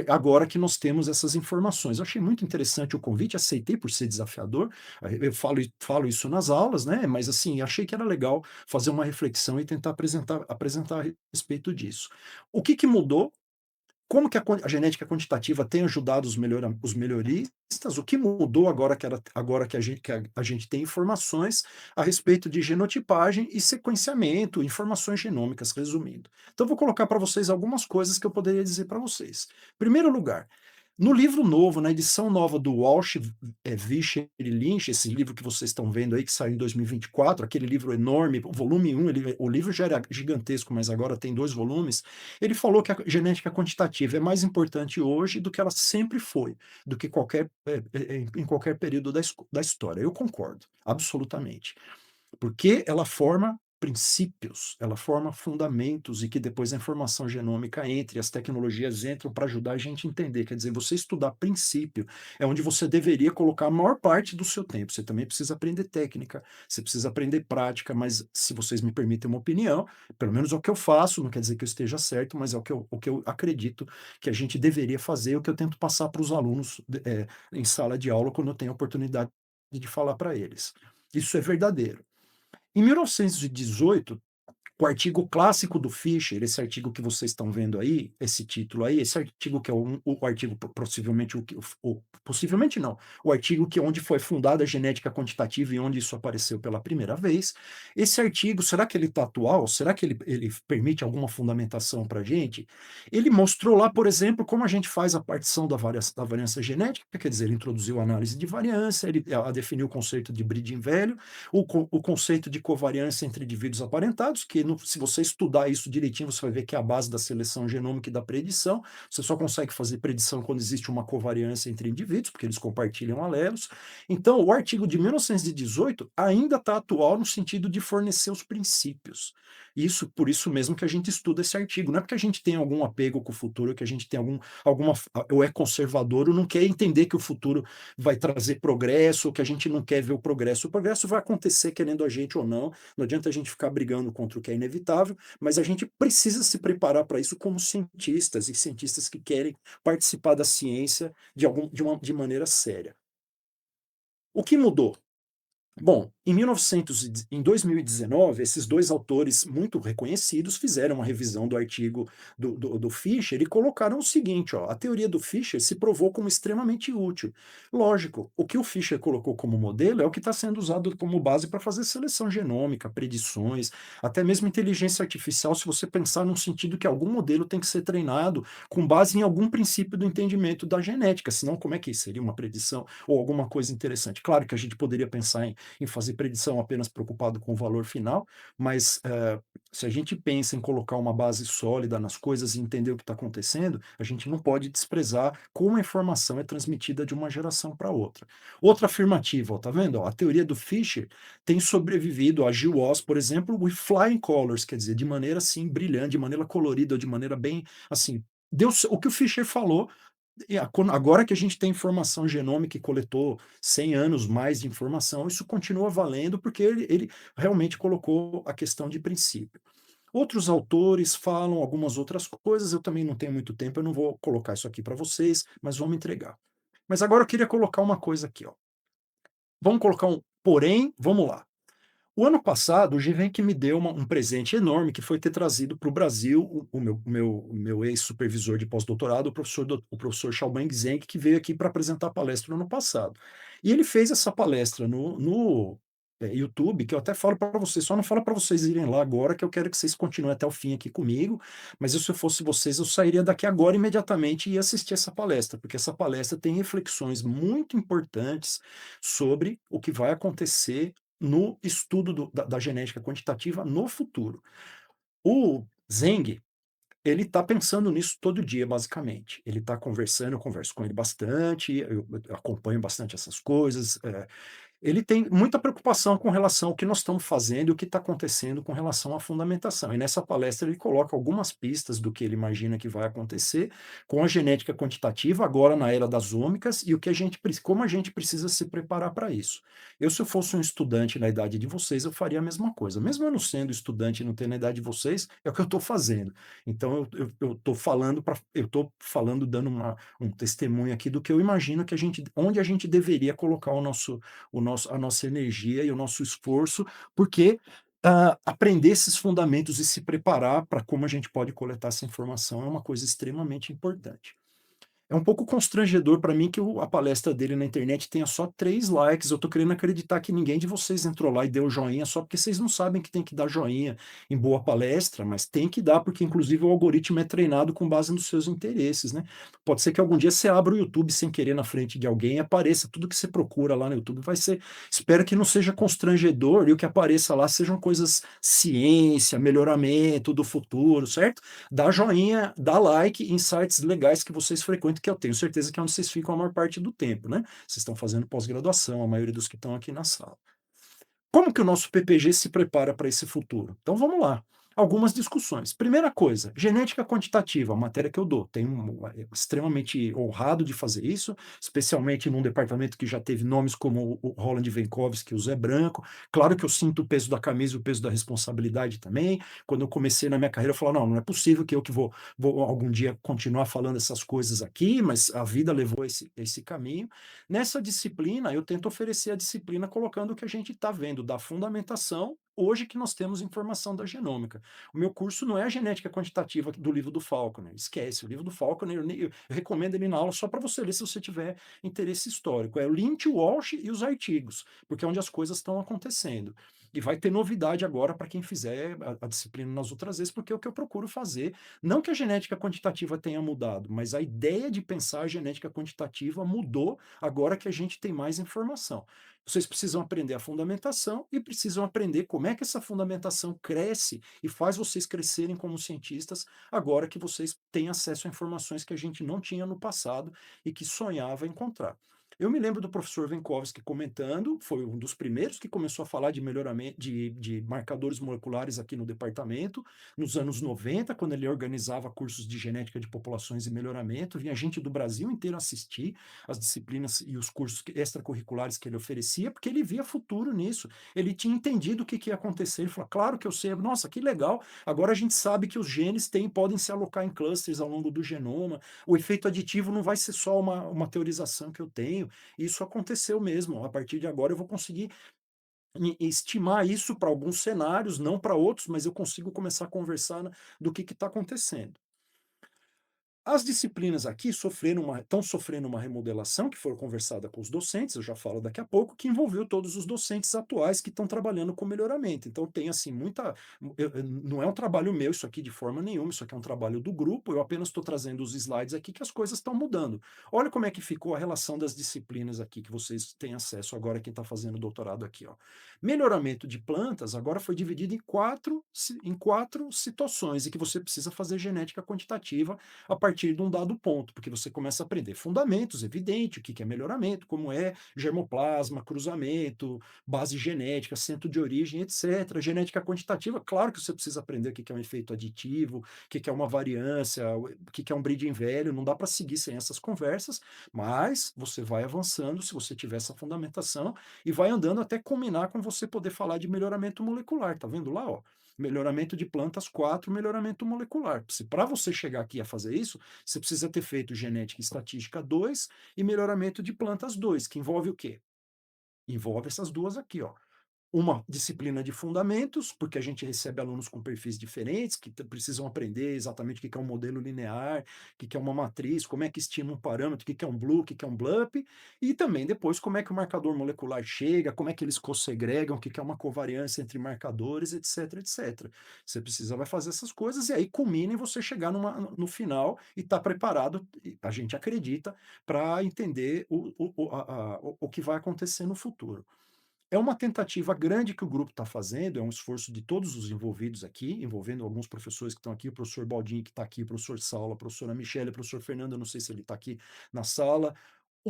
agora que nós temos essas informações. Eu achei muito interessante o convite, aceitei por ser desafiador, eu falo isso nas aulas, né? Mas assim, achei que era legal fazer uma reflexão e tentar apresentar a respeito disso. O que mudou? Como que a genética quantitativa tem ajudado os melhoristas? O que mudou agora que a gente tem informações a respeito de genotipagem e sequenciamento, informações genômicas, resumindo. Então, vou colocar para vocês algumas coisas que eu poderia dizer para vocês. Em primeiro lugar, no livro novo, na edição nova do Walsh, Vischer e Lynch, esse livro que vocês estão vendo aí, que saiu em 2024, aquele livro enorme, o volume 1, o livro já era gigantesco, mas agora tem 2 volumes, ele falou que a genética quantitativa é mais importante hoje do que ela sempre foi, do que em qualquer período da história. Eu concordo, absolutamente. Porque ela forma princípios, ela forma fundamentos e que depois a informação genômica entre, as tecnologias entram para ajudar a gente a entender. Quer dizer, você estudar princípio é onde você deveria colocar a maior parte do seu tempo. Você também precisa aprender técnica, você precisa aprender prática, mas se vocês me permitem uma opinião, pelo menos é o que eu faço, não quer dizer que eu esteja certo, mas é o que eu acredito que a gente deveria fazer, o que eu tento passar para os alunos em sala de aula quando eu tenho a oportunidade de falar para eles. Isso é verdadeiro. Em 1918, O artigo clássico do Fischer, esse artigo que vocês estão vendo aí, esse título aí, esse artigo que é o artigo possivelmente possivelmente não, o artigo que é onde foi fundada a genética quantitativa e onde isso apareceu pela primeira vez. Esse artigo, será que ele está atual? Será que ele permite alguma fundamentação para a gente? Ele mostrou lá, por exemplo, como a gente faz a partição da variância genética, quer dizer, ele introduziu a análise de variância, ele definiu o conceito de breeding velho, o conceito de covariância entre indivíduos aparentados, que se você estudar isso direitinho, você vai ver que é a base da seleção genômica e da predição. Você só consegue fazer predição quando existe uma covariância entre indivíduos, porque eles compartilham alelos. Então, o artigo de 1918 ainda está atual no sentido de fornecer os princípios. Isso, por isso mesmo que a gente estuda esse artigo. Não é porque a gente tem algum apego com o futuro, que a gente tem ou é conservador, ou não quer entender que o futuro vai trazer progresso, ou que a gente não quer ver o progresso. O progresso vai acontecer querendo a gente ou não. Não adianta a gente ficar brigando contra o que é inevitável, mas a gente precisa se preparar para isso como cientistas, e cientistas que querem participar da ciência de maneira séria. O que mudou? Bom, em 2019, esses dois autores muito reconhecidos fizeram uma revisão do artigo do Fischer e colocaram o seguinte: ó, a teoria do Fischer se provou como extremamente útil. Lógico, o que o Fischer colocou como modelo é o que está sendo usado como base para fazer seleção genômica, predições, até mesmo inteligência artificial, se você pensar num sentido que algum modelo tem que ser treinado com base em algum princípio do entendimento da genética, senão como é que seria uma predição ou alguma coisa interessante? Claro que a gente poderia pensar em fazer predição apenas preocupado com o valor final, mas se a gente pensa em colocar uma base sólida nas coisas e entender o que está acontecendo, a gente não pode desprezar como a informação é transmitida de uma geração para outra. Outra afirmativa, ó, tá vendo? Ó, a teoria do Fischer tem sobrevivido a Gil Oz, por exemplo, with flying colors, quer dizer, de maneira assim brilhante, de maneira colorida, de maneira bem assim. O que o Fischer falou, agora que a gente tem informação genômica e coletou 100 anos mais de informação, isso continua valendo porque ele realmente colocou a questão de princípio. Outros autores falam algumas outras coisas, eu também não tenho muito tempo, eu não vou colocar isso aqui para vocês, mas vamos entregar. Mas agora eu queria colocar uma coisa aqui, ó. Vamos colocar um porém, vamos lá. O ano passado, o Givenk me deu um presente enorme, que foi ter trazido para o Brasil o meu ex-supervisor de pós-doutorado, o professor Xiaobang Zheng, que veio aqui para apresentar a palestra no ano passado. E ele fez essa palestra no YouTube, que eu até falo para vocês, só não falo para vocês irem lá agora, que eu quero que vocês continuem até o fim aqui comigo, mas se eu fosse vocês, eu sairia daqui agora imediatamente e ia assistir essa palestra, porque essa palestra tem reflexões muito importantes sobre o que vai acontecer no estudo da genética quantitativa no futuro. O Zeng, ele está pensando nisso todo dia, basicamente. Ele está conversando, eu converso com ele bastante, eu acompanho bastante essas coisas. Ele tem muita preocupação com relação ao que nós estamos fazendo e o que está acontecendo com relação à fundamentação. E nessa palestra ele coloca algumas pistas do que ele imagina que vai acontecer com a genética quantitativa, agora na era das ômicas, e como a gente precisa se preparar para isso. Se eu fosse um estudante na idade de vocês, eu faria a mesma coisa. Mesmo eu não sendo estudante e não tendo a idade de vocês, é o que eu estou fazendo. Então eu estou falando, dando um testemunho aqui do que eu imagino que onde a gente deveria colocar a nossa energia e o nosso esforço, porque aprender esses fundamentos e se preparar para como a gente pode coletar essa informação é uma coisa extremamente importante. É um pouco constrangedor para mim que a palestra dele na internet tenha só 3 likes. Eu tô querendo acreditar que ninguém de vocês entrou lá e deu joinha só porque vocês não sabem que tem que dar joinha em boa palestra, mas tem que dar, porque inclusive o algoritmo é treinado com base nos seus interesses, né? Pode ser que algum dia você abra o YouTube sem querer na frente de alguém e apareça tudo que você procura lá no YouTube. Espero que não seja constrangedor e o que apareça lá sejam coisas ciência, melhoramento do futuro, certo? Dá joinha, dá like em sites legais que vocês frequentam, que eu tenho certeza que é onde vocês ficam a maior parte do tempo, né? Vocês estão fazendo pós-graduação, a maioria dos que estão aqui na sala. Como que o nosso PPG se prepara para esse futuro? Então vamos lá. Algumas discussões. Primeira coisa, genética quantitativa, a matéria que eu dou. Tenho extremamente honrado de fazer isso, especialmente num departamento que já teve nomes como o Roland Venkovski, o Zé Branco. Claro que eu sinto o peso da camisa e o peso da responsabilidade também. Quando eu comecei na minha carreira, eu falava, não é possível que eu que vou algum dia continuar falando essas coisas aqui, mas a vida levou esse caminho. Nessa disciplina, eu tento oferecer a disciplina colocando o que a gente está vendo da fundamentação hoje que nós temos informação da genômica. O meu curso não é a genética quantitativa do livro do Faulkner, esquece, o livro do Faulkner eu recomendo ele na aula só para você ler se você tiver interesse histórico. É o Lynch, Walsh e os artigos, porque é onde as coisas estão acontecendo. E vai ter novidade agora para quem fizer a disciplina nas outras vezes, porque é o que eu procuro fazer. Não que a genética quantitativa tenha mudado, mas a ideia de pensar a genética quantitativa mudou agora que a gente tem mais informação. Vocês precisam aprender a fundamentação e precisam aprender como é que essa fundamentação cresce e faz vocês crescerem como cientistas agora que vocês têm acesso a informações que a gente não tinha no passado e que sonhava encontrar. Eu me lembro do professor Venkovsky comentando, foi um dos primeiros que começou a falar de melhoramento de marcadores moleculares aqui no departamento, nos anos 90, quando ele organizava cursos de genética de populações e melhoramento, vinha gente do Brasil inteiro assistir as disciplinas e os cursos extracurriculares que ele oferecia, porque ele via futuro nisso. Ele tinha entendido o que ia acontecer. Ele falou: claro que eu sei, nossa, que legal. Agora a gente sabe que os genes podem se alocar em clusters ao longo do genoma. O efeito aditivo não vai ser só uma teorização que eu tenho. Isso aconteceu mesmo. A partir de agora eu vou conseguir estimar isso para alguns cenários, não para outros, mas eu consigo começar a conversar do que está acontecendo. As disciplinas aqui estão sofrendo uma remodelação que foi conversada com os docentes, eu já falo daqui a pouco, que envolveu todos os docentes atuais que estão trabalhando com melhoramento. Então tem assim não é um trabalho meu isso aqui de forma nenhuma, isso aqui é um trabalho do grupo, eu apenas estou trazendo os slides aqui que as coisas estão mudando. Olha como é que ficou a relação das disciplinas aqui que vocês têm acesso agora quem está fazendo doutorado aqui. Ó. Melhoramento de plantas agora foi dividido em quatro situações e que você precisa fazer genética quantitativa a partir de um dado ponto, porque você começa a aprender fundamentos, evidente, o que é melhoramento, como é germoplasma, cruzamento, base genética, centro de origem, etc. Genética quantitativa, claro que você precisa aprender o que é um efeito aditivo, o que é uma variância, o que é um breeding velho, não dá para seguir sem essas conversas, mas você vai avançando se você tiver essa fundamentação e vai andando até combinar com você poder falar de melhoramento molecular, tá vendo lá, ó? Melhoramento de plantas 4, melhoramento molecular. Se para você chegar aqui a fazer isso, você precisa ter feito genética e estatística 2 e melhoramento de plantas 2, que envolve o quê? Envolve essas duas aqui, ó. Uma disciplina de fundamentos, porque a gente recebe alunos com perfis diferentes, que precisam aprender exatamente o que é um modelo linear, o que é uma matriz, como é que estima um parâmetro, o que é um BLU, o que é um BLUP, e também depois como é que o marcador molecular chega, como é que eles co-segregam, o que é uma covariância entre marcadores, etc, etc. Você vai fazer essas coisas e aí culmina em você chegar no final e estar preparado, a gente acredita, para entender o que vai acontecer no futuro. É uma tentativa grande que o grupo está fazendo, é um esforço de todos os envolvidos aqui, envolvendo alguns professores que estão aqui, o professor Baldini que está aqui, o professor Saula, a professora Michele, o professor Fernando, eu não sei se ele está aqui na sala,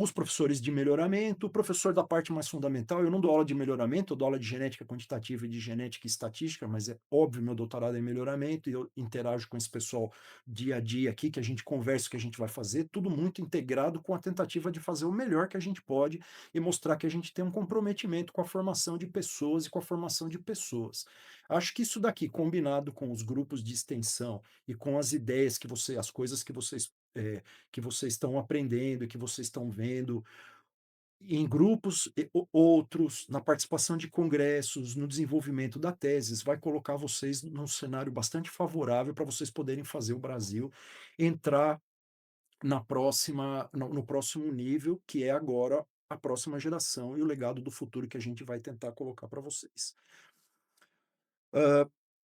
os professores de melhoramento, o professor da parte mais fundamental, eu não dou aula de melhoramento, eu dou aula de genética quantitativa e de genética estatística, mas é óbvio, meu doutorado é em melhoramento e eu interajo com esse pessoal dia a dia aqui, que a gente conversa o que a gente vai fazer, tudo muito integrado com a tentativa de fazer o melhor que a gente pode e mostrar que a gente tem um comprometimento com a formação de pessoas e com a formação de pessoas. Acho que isso daqui, combinado com os grupos de extensão e com as ideias as coisas que vocês estão aprendendo e que vocês estão vendo em grupos e outros, na participação de congressos, no desenvolvimento da tese, vai colocar vocês num cenário bastante favorável para vocês poderem fazer o Brasil entrar no próximo nível, que é agora a próxima geração e o legado do futuro que a gente vai tentar colocar para vocês.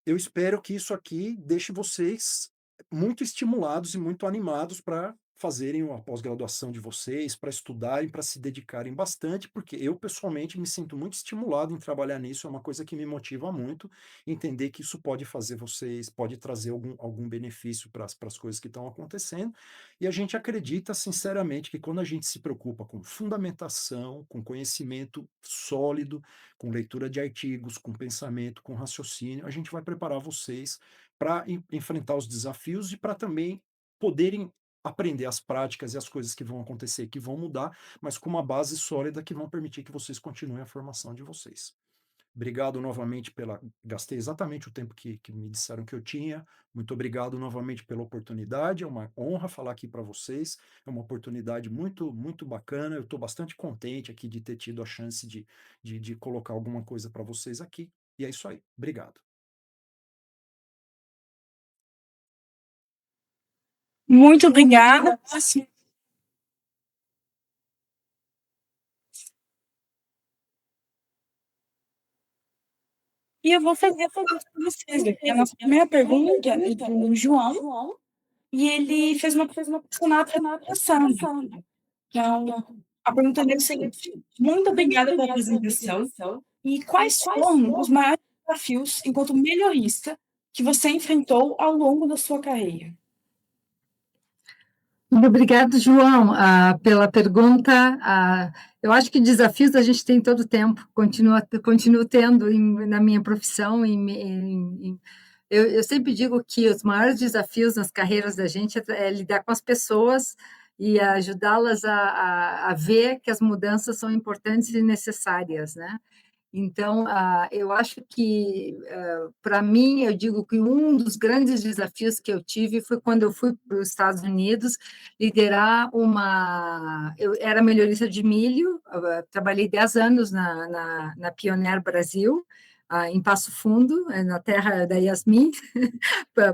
Eu espero que isso aqui deixe vocês muito estimulados e muito animados para fazerem a pós-graduação de vocês, para estudarem, para se dedicarem bastante, porque eu pessoalmente me sinto muito estimulado em trabalhar nisso, é uma coisa que me motiva muito, entender que isso pode trazer algum benefício para as coisas que estão acontecendo, e a gente acredita sinceramente que quando a gente se preocupa com fundamentação, com conhecimento sólido, com leitura de artigos, com pensamento, com raciocínio, a gente vai preparar vocês para enfrentar os desafios e para também poderem aprender as práticas e as coisas que vão acontecer, que vão mudar, mas com uma base sólida que vão permitir que vocês continuem a formação de vocês. Obrigado novamente gastei exatamente o tempo que me disseram que eu tinha. Muito obrigado novamente pela oportunidade. É uma honra falar aqui para vocês. É uma oportunidade muito, muito bacana. Eu estou bastante contente aqui de ter tido a chance de colocar alguma coisa para vocês aqui. E é isso aí. Obrigado. Muito obrigada. E eu vou fazer a pergunta para vocês. A nossa primeira pergunta é do João, e ele fez uma questionário passada. Então, a pergunta dele é a seguinte: muito obrigada pela apresentação. E quais foram os maiores desafios, enquanto melhorista, que você enfrentou ao longo da sua carreira? Muito obrigado, João, pela pergunta. Eu acho que desafios a gente tem todo o tempo, continuo tendo na minha profissão. Eu sempre digo que os maiores desafios nas carreiras da gente é lidar com as pessoas e ajudá-las a ver que as mudanças são importantes e necessárias, né? Então, eu acho que, para mim, eu digo que um dos grandes desafios que eu tive foi quando eu fui para os Estados Unidos liderar eu era melhorista de milho, trabalhei 10 anos na Pioneer Brasil, em Passo Fundo, na terra da Yasmin,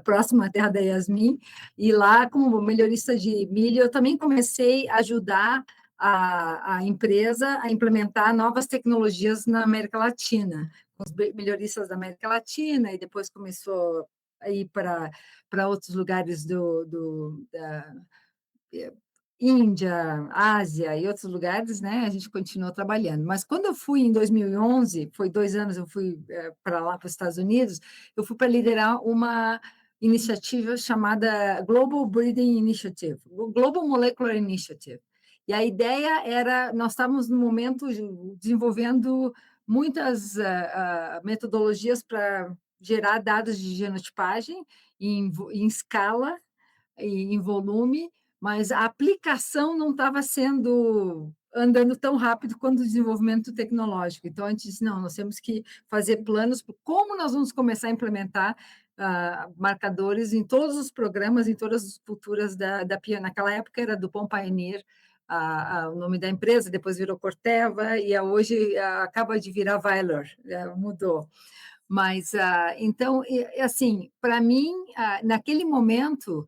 próxima à terra da Yasmin, e lá, como melhorista de milho, eu também comecei a ajudar a empresa a implementar novas tecnologias na América Latina, com os melhoristas da América Latina, e depois começou a ir para outros lugares da Índia, Ásia e outros lugares, né? A gente continuou trabalhando. Mas quando eu fui em 2011, foi 2 anos, eu fui para lá, para os Estados Unidos, eu fui para liderar uma iniciativa chamada Global Breeding Initiative, Global Molecular Initiative. E a ideia era, nós estávamos no momento desenvolvendo muitas metodologias para gerar dados de genotipagem em escala e em volume, mas a aplicação não estava andando tão rápido quanto o desenvolvimento tecnológico. Então, a gente disse, não, nós temos que fazer planos para como nós vamos começar a implementar marcadores em todos os programas, em todas as culturas da Pia. Naquela época era do Pão Pioneer, o nome da empresa, depois virou Corteva, e hoje acaba de virar Valor, mudou. Mas, então, assim, para mim, naquele momento,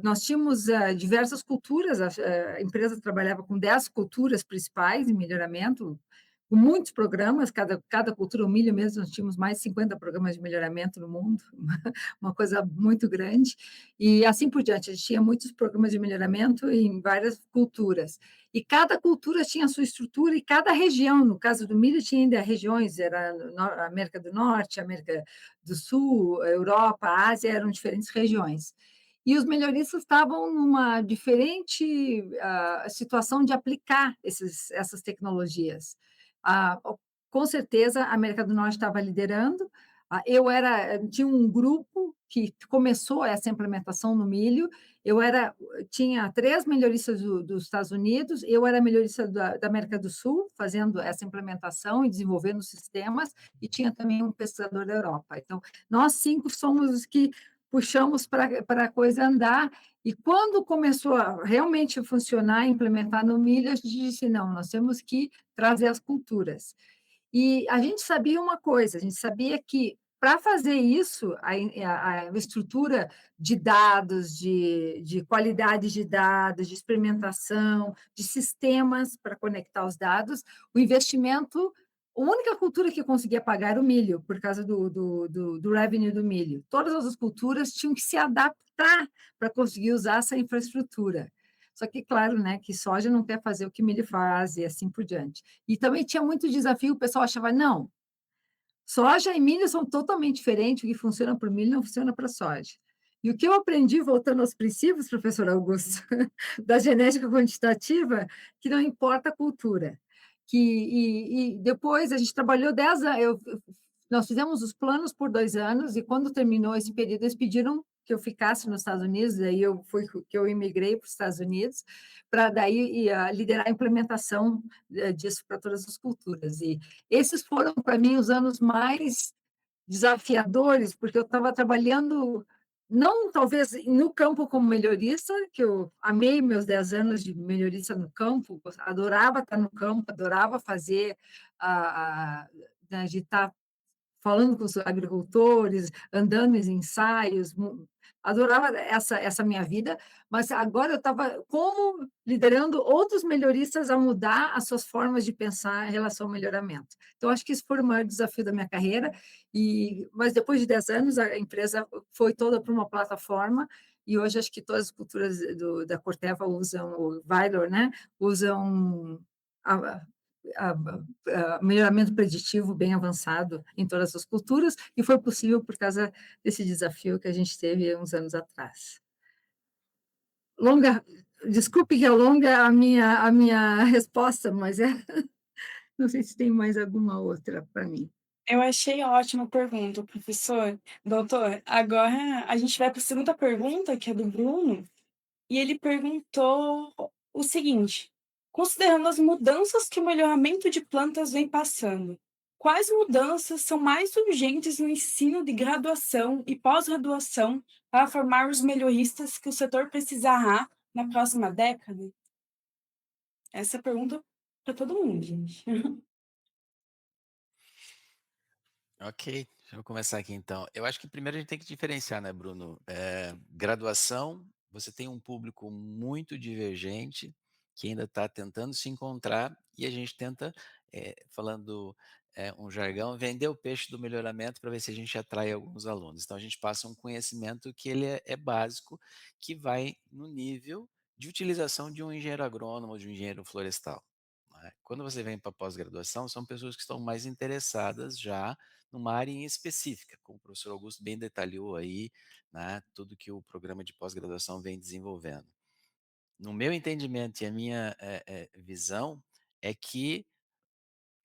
nós tínhamos diversas culturas, a empresa trabalhava com 10 culturas principais em melhoramento, com muitos programas, cada cultura, o milho mesmo, nós tínhamos mais de 50 programas de melhoramento no mundo, uma coisa muito grande, e assim por diante, a gente tinha muitos programas de melhoramento em várias culturas, e cada cultura tinha a sua estrutura, e cada região, no caso do milho, tinha ainda regiões, era a América do Norte, América do Sul, Europa, Ásia, eram diferentes regiões. E os melhoristas estavam numa diferente situação de aplicar essas tecnologias. Ah, com certeza, a América do Norte estava liderando. Tinha um grupo que começou essa implementação no milho. Tinha 3 melhoristas dos Estados Unidos, eu era melhorista da América do Sul, fazendo essa implementação e desenvolvendo sistemas, e tinha também um pesquisador da Europa. Então, nós 5 somos os que puxamos para a coisa andar, e quando começou a realmente funcionar, implementar no milho, a gente disse, não, nós temos que trazer as culturas. E a gente sabia uma coisa, a gente sabia que para fazer isso, a estrutura de dados, de qualidade de dados, de experimentação, de sistemas para conectar os dados, o investimento, a única cultura que conseguia pagar era o milho, por causa do revenue do milho. Todas as outras culturas tinham que se adaptar para conseguir usar essa infraestrutura. Só que, claro, né, que soja não quer fazer o que milho faz e assim por diante. E também tinha muito desafio, o pessoal achava, não, soja e milho são totalmente diferentes, o que funciona para o milho não funciona para a soja. E o que eu aprendi, voltando aos princípios, professor Augusto, da genética quantitativa, que não importa a cultura. E depois a gente trabalhou 10 anos, nós fizemos os planos por 2 anos, e quando terminou esse período, eles pediram que eu ficasse nos Estados Unidos, daí que eu imigrei para os Estados Unidos, para daí liderar a implementação disso para todas as culturas. E esses foram, para mim, os anos mais desafiadores, porque eu estava trabalhando, não talvez no campo como melhorista, que eu amei meus 10 anos de melhorista no campo, adorava estar no campo, adorava fazer né, de estar falando com os agricultores, andando em ensaios, adorava essa minha vida, mas agora eu estava como liderando outros melhoristas a mudar as suas formas de pensar em relação ao melhoramento. Então, acho que isso foi o maior desafio da minha carreira, mas depois de 10 anos, a empresa foi toda para uma plataforma, e hoje acho que todas as culturas da Corteva usam, o Vylor, né, usam a, melhoramento preditivo bem avançado em todas as culturas, e foi possível por causa desse desafio que a gente teve uns anos atrás. Desculpe que é longa a minha resposta, mas não sei se tem mais alguma outra para mim. Eu achei ótima a pergunta, professor. Doutor, agora a gente vai para a segunda pergunta, que é do Bruno, e ele perguntou o seguinte: considerando as mudanças que o melhoramento de plantas vem passando, quais mudanças são mais urgentes no ensino de graduação e pós-graduação para formar os melhoristas que o setor precisará na próxima década? Essa é a pergunta para todo mundo, gente. Ok, deixa eu começar aqui então. Eu acho que primeiro a gente tem que diferenciar, né, Bruno? Graduação, você tem um público muito divergente que ainda está tentando se encontrar e a gente tenta, falando um jargão, vender o peixe do melhoramento para ver se a gente atrai alguns alunos. Então a gente passa um conhecimento que ele é básico, que vai no nível de utilização de um engenheiro agrônomo, de um engenheiro florestal. Né? Quando você vem para pós-graduação, são pessoas que estão mais interessadas já numa área em específica, como o professor Augusto bem detalhou aí, né, tudo que o programa de pós-graduação vem desenvolvendo. No meu entendimento e a minha visão é que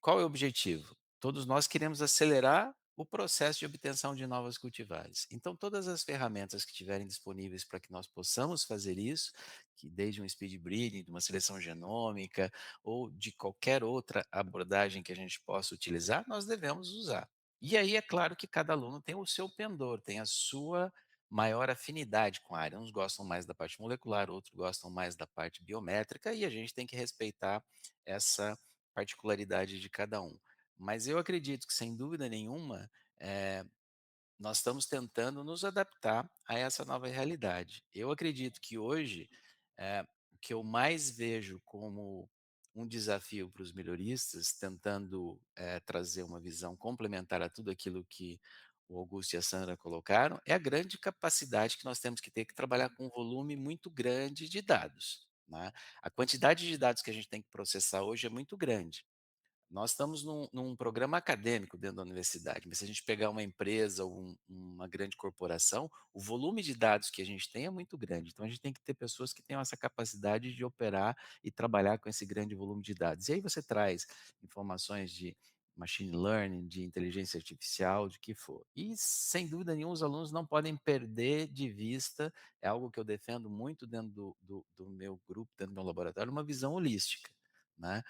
qual é o objetivo? Todos nós queremos acelerar o processo de obtenção de novas cultivares. Então, todas as ferramentas que tiverem disponíveis para que nós possamos fazer isso, que desde um speed breeding, de uma seleção genômica ou de qualquer outra abordagem que a gente possa utilizar, nós devemos usar. E aí é claro que cada aluno tem o seu pendor, tem a sua maior afinidade com a área. Uns gostam mais da parte molecular, outros gostam mais da parte biométrica, e a gente tem que respeitar essa particularidade de cada um. Mas eu acredito que, sem dúvida nenhuma, nós estamos tentando nos adaptar a essa nova realidade. Eu acredito que hoje, o que eu mais vejo como um desafio para os melhoristas, tentando trazer uma visão complementar a tudo aquilo que o Augusto e a Sandra colocaram, é a grande capacidade que nós temos que ter que trabalhar com um volume muito grande de dados. Né? A quantidade de dados que a gente tem que processar hoje é muito grande. Nós estamos num programa acadêmico dentro da universidade, mas se a gente pegar uma empresa ou uma grande corporação, o volume de dados que a gente tem é muito grande. Então, a gente tem que ter pessoas que tenham essa capacidade de operar e trabalhar com esse grande volume de dados. E aí você traz informações de machine learning, de inteligência artificial, de que for. E, sem dúvida nenhuma, os alunos não podem perder de vista, é algo que eu defendo muito dentro do meu grupo, dentro do meu laboratório, uma visão holística, né?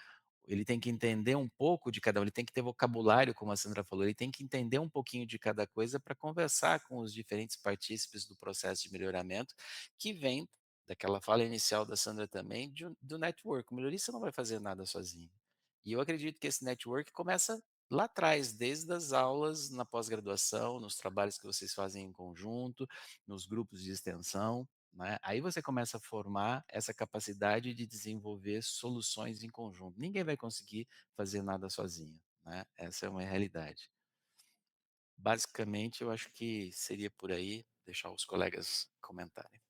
Ele tem que entender um pouco de cada um, ele tem que ter vocabulário, como a Sandra falou, ele tem que entender um pouquinho de cada coisa para conversar com os diferentes partícipes do processo de melhoramento, que vem daquela fala inicial da Sandra também, do network. O melhorista não vai fazer nada sozinho. E eu acredito que esse network começa lá atrás, desde as aulas na pós-graduação, nos trabalhos que vocês fazem em conjunto, nos grupos de extensão, né? Aí você começa a formar essa capacidade de desenvolver soluções em conjunto. Ninguém vai conseguir fazer nada sozinho, né? Essa é uma realidade. Basicamente, eu acho que seria por aí, deixar os colegas comentarem.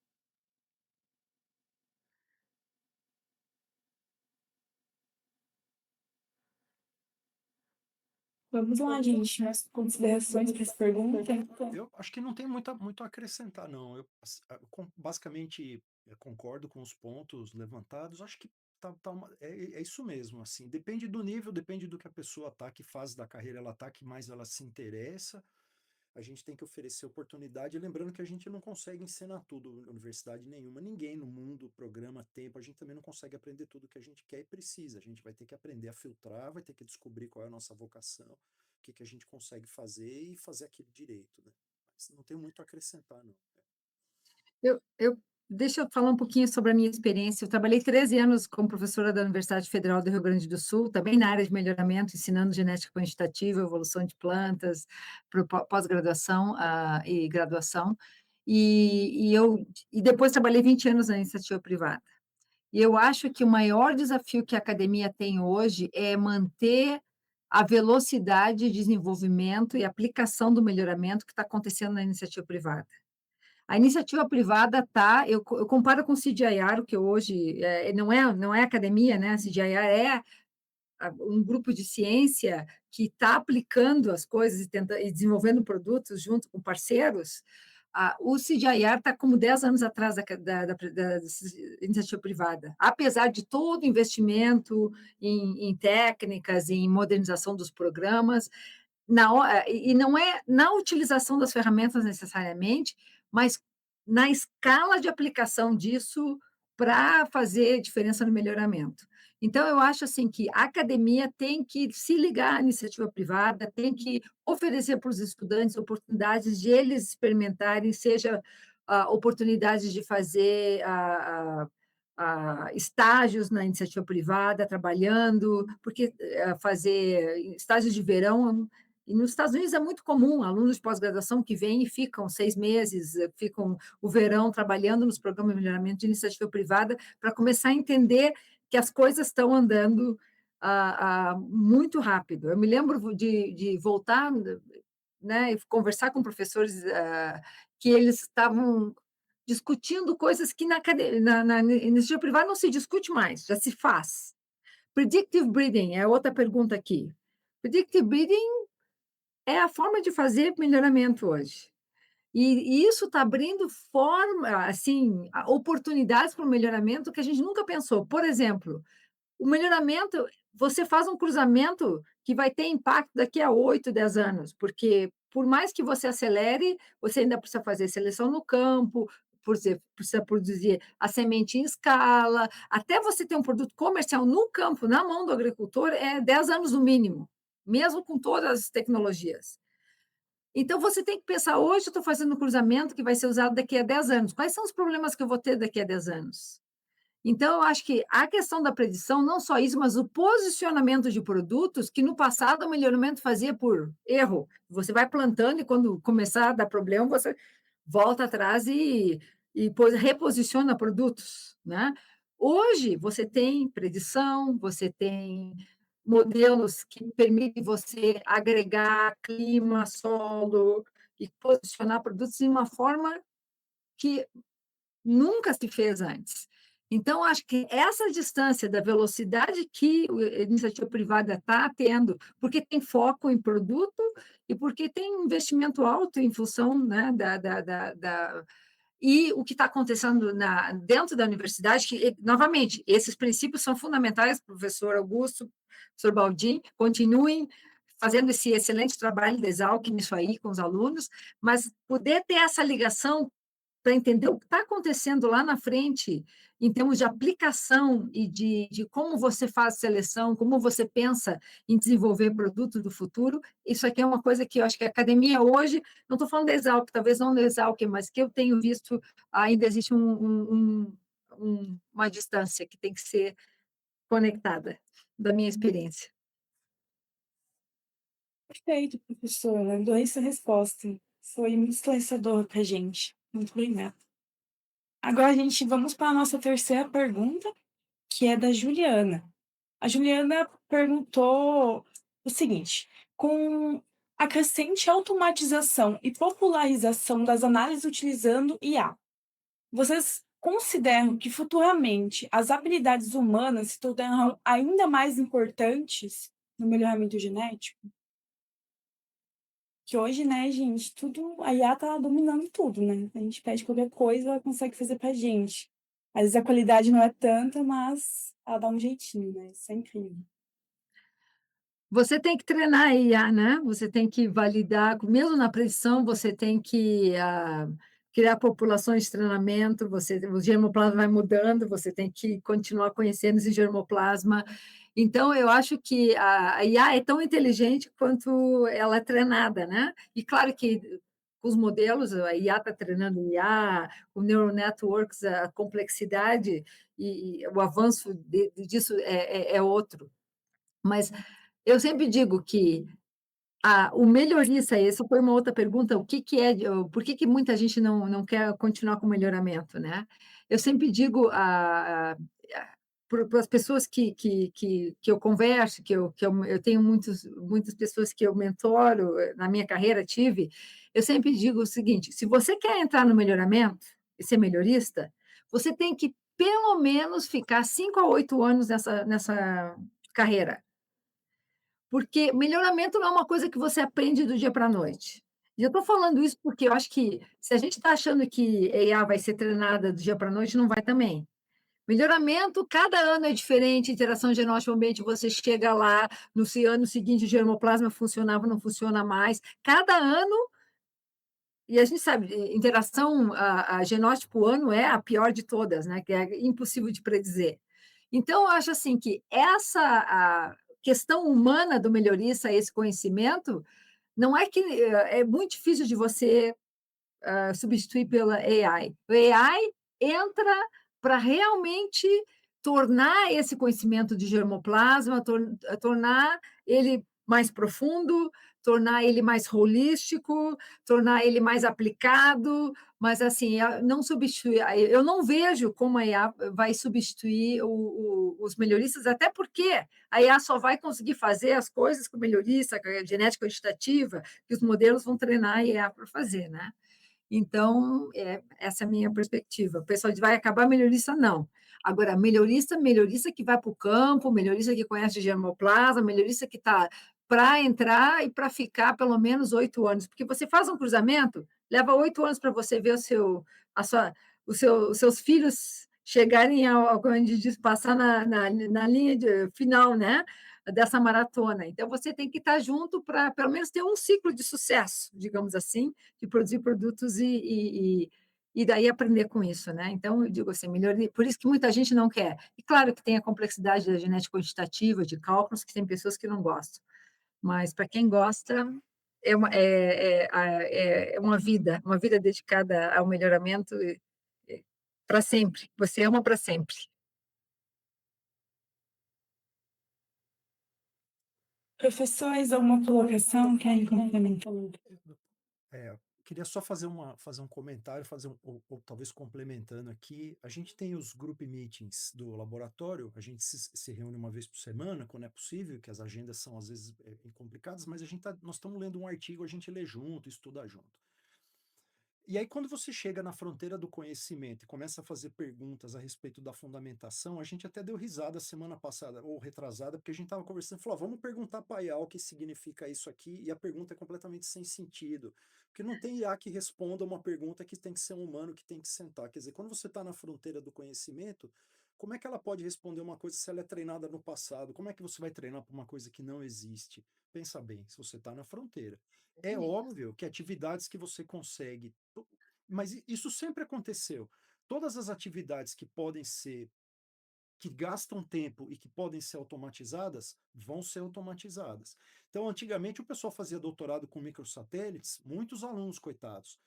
Vamos lá, gente. Mais considerações para essa pergunta? Eu acho que não tem muito a acrescentar, não. Basicamente concordo com os pontos levantados. Acho que é isso mesmo. Assim, depende do nível, depende do que a pessoa tá, que fase da carreira ela tá, que mais ela se interessa. A gente tem que oferecer oportunidade, lembrando que a gente não consegue ensinar tudo em universidade nenhuma. Ninguém no mundo programa tempo. A gente também não consegue aprender tudo que a gente quer e precisa. A gente vai ter que aprender a filtrar, vai ter que descobrir qual é a nossa vocação, o que a gente consegue fazer e fazer aquilo direito, né? Mas não tenho muito a acrescentar, não. Eu deixa eu falar um pouquinho sobre a minha experiência. Eu trabalhei 13 anos como professora da Universidade Federal do Rio Grande do Sul, também na área de melhoramento, ensinando genética quantitativa, evolução de plantas, para pós-graduação e graduação. E depois trabalhei 20 anos na iniciativa privada. E eu acho que o maior desafio que a academia tem hoje é manter a velocidade de desenvolvimento e aplicação do melhoramento que está acontecendo na iniciativa privada. A iniciativa privada está, eu comparo com o CGIAR, que hoje não é academia, né? A CGIAR é um grupo de ciência que está aplicando as coisas e desenvolvendo produtos junto com parceiros. O CGIAR está como 10 anos atrás da iniciativa privada, apesar de todo o investimento em técnicas, em modernização dos programas, e não é na utilização das ferramentas necessariamente, mas na escala de aplicação disso para fazer diferença no melhoramento. Então, eu acho assim que a academia tem que se ligar à iniciativa privada, tem que oferecer para os estudantes oportunidades de eles experimentarem, seja oportunidades de fazer estágios na iniciativa privada, trabalhando, porque fazer estágios de verão. E nos Estados Unidos é muito comum, alunos de pós-graduação que vêm e ficam 6 meses, ficam o verão trabalhando nos programas de melhoramento de iniciativa privada para começar a entender que as coisas estão andando muito rápido. Eu me lembro de voltar, né, e conversar com professores que eles estavam discutindo coisas que na iniciativa privada não se discute mais, já se faz. Predictive breeding é outra pergunta aqui. Predictive breeding é a forma de fazer melhoramento hoje. E isso está abrindo assim, oportunidades para o melhoramento que a gente nunca pensou. Por exemplo, o melhoramento, você faz um cruzamento que vai ter impacto daqui a 8, 10 anos, porque por mais que você acelere, você ainda precisa fazer seleção no campo, precisa produzir a semente em escala, até você ter um produto comercial no campo, na mão do agricultor, é 10 anos no mínimo, mesmo com todas as tecnologias. Então, você tem que pensar, hoje eu estou fazendo um cruzamento que vai ser usado daqui a 10 anos. Quais são os problemas que eu vou ter daqui a 10 anos? Então, eu acho que a questão da predição, não só isso, mas o posicionamento de produtos, que no passado o melhoramento fazia por erro. Você vai plantando e quando começar a dar problema, você volta atrás e reposiciona produtos, né? Hoje, você tem predição, você tem modelos que permitem você agregar clima, solo e posicionar produtos de uma forma que nunca se fez antes. Então, acho que essa distância da velocidade que a iniciativa privada está tendo, porque tem foco em produto e porque tem um investimento alto em função, né, e o que está acontecendo dentro da universidade, que, novamente, esses princípios são fundamentais, professor Augusto, professor Baldin, continuem fazendo esse excelente trabalho de Exalc nisso aí com os alunos, mas poder ter essa ligação para entender o que está acontecendo lá na frente, em termos de aplicação e de como você faz seleção, como você pensa em desenvolver produtos do futuro, isso aqui é uma coisa que eu acho que a academia hoje, não estou falando da Exalc, talvez não da Exalc, mas que eu tenho visto, ainda existe uma distância que tem que ser conectada, da minha experiência. Perfeito, professora. Adorei essa resposta. Foi muito esclarecedor para a gente. Muito obrigada. Agora, vamos para a nossa terceira pergunta, que é da Juliana. A Juliana perguntou o seguinte: com a crescente automatização e popularização das análises utilizando IA, vocês consideram que futuramente as habilidades humanas se tornarão ainda mais importantes no melhoramento genético? Que hoje, né, gente, a IA tá dominando tudo, né? A gente pede qualquer coisa, ela consegue fazer pra gente. Às vezes a qualidade não é tanta, mas ela dá um jeitinho, né? Isso é incrível. Você tem que treinar a IA, né? Você tem que validar, mesmo na predição, você tem que criar populações de treinamento, o germoplasma vai mudando, você tem que continuar conhecendo esse germoplasma. Então, eu acho que a IA é tão inteligente quanto ela é treinada, né? E claro que com os modelos, a IA está treinando IA, o neural networks, a complexidade e o avanço disso é outro. Mas eu sempre digo que o melhorista, essa foi uma outra pergunta, o que que é por que que muita gente não quer continuar com o melhoramento, né. Eu sempre digo para as pessoas que eu converso, eu tenho muitas pessoas que eu mentoro, na minha carreira tive, eu sempre digo o seguinte: "Se você quer entrar no melhoramento e ser melhorista, você tem que pelo menos ficar 5 a 8 anos nessa carreira". Porque melhoramento não é uma coisa que você aprende do dia para a noite. E eu estou falando isso porque eu acho que se a gente está achando que IA vai ser treinada do dia para a noite, não vai também. Melhoramento, cada ano é diferente, interação genótipo-ambiente, você chega lá, no ano seguinte o germoplasma funcionava, não funciona mais. Cada ano, e a gente sabe, interação a genótipo-ano é a pior de todas, né, que é impossível de predizer. Então, eu acho assim que essa a questão humana do melhorista, esse conhecimento, não é que é muito difícil de você substituir pela AI. O AI entra para realmente tornar esse conhecimento de germoplasma, tornar ele mais profundo, tornar ele mais holístico, tornar ele mais aplicado, mas assim, não substitui. Eu não vejo como a IA vai substituir os melhoristas, até porque a IA só vai conseguir fazer as coisas que o melhorista, com a genética quantitativa, que os modelos vão treinar a IA para fazer, né? Então, essa é a minha perspectiva. O pessoal diz: "Vai acabar melhorista", não. Agora, melhorista que vai para o campo, melhorista que conhece germoplasma, melhorista que está para entrar e para ficar pelo menos 8 anos, porque você faz um cruzamento, leva 8 anos para você ver a sua os seus filhos chegarem como a gente diz, passar na linha final, né, dessa maratona. Então, você tem que estar junto para pelo menos ter um ciclo de sucesso, digamos assim, de produzir produtos e daí aprender com isso, né. Então eu digo assim, por isso que muita gente não quer. E claro que tem a complexidade da genética quantitativa, de cálculos, que tem pessoas que não gostam, mas para quem gosta, é uma vida dedicada ao melhoramento, para sempre, você ama para sempre. Professores, alguma colocação querem complementar? É, queria só fazer um comentário, ou talvez complementando aqui. A gente tem os group meetings do laboratório, a gente se reúne uma vez por semana, quando é possível, que as agendas são às vezes complicadas, mas nós estamos lendo um artigo, a gente lê junto, estuda junto. E aí, quando você chega na fronteira do conhecimento e começa a fazer perguntas a respeito da fundamentação, a gente até deu risada semana passada, ou retrasada, porque a gente estava conversando, falou: vamos perguntar para a IA o que significa isso aqui, e a pergunta é completamente sem sentido, porque não tem IA que responda uma pergunta que tem que ser um humano que tem que sentar. Quer dizer, quando você está na fronteira do conhecimento, como é que ela pode responder uma coisa se ela é treinada no passado? Como é que você vai treinar para uma coisa que não existe? Pensa bem, se você está na fronteira. É óbvio que atividades que você consegue, mas isso sempre aconteceu. Todas as atividades que gastam tempo e que podem ser automatizadas, vão ser automatizadas. Então, antigamente, o pessoal fazia doutorado com microsatélites, muitos alunos, coitados.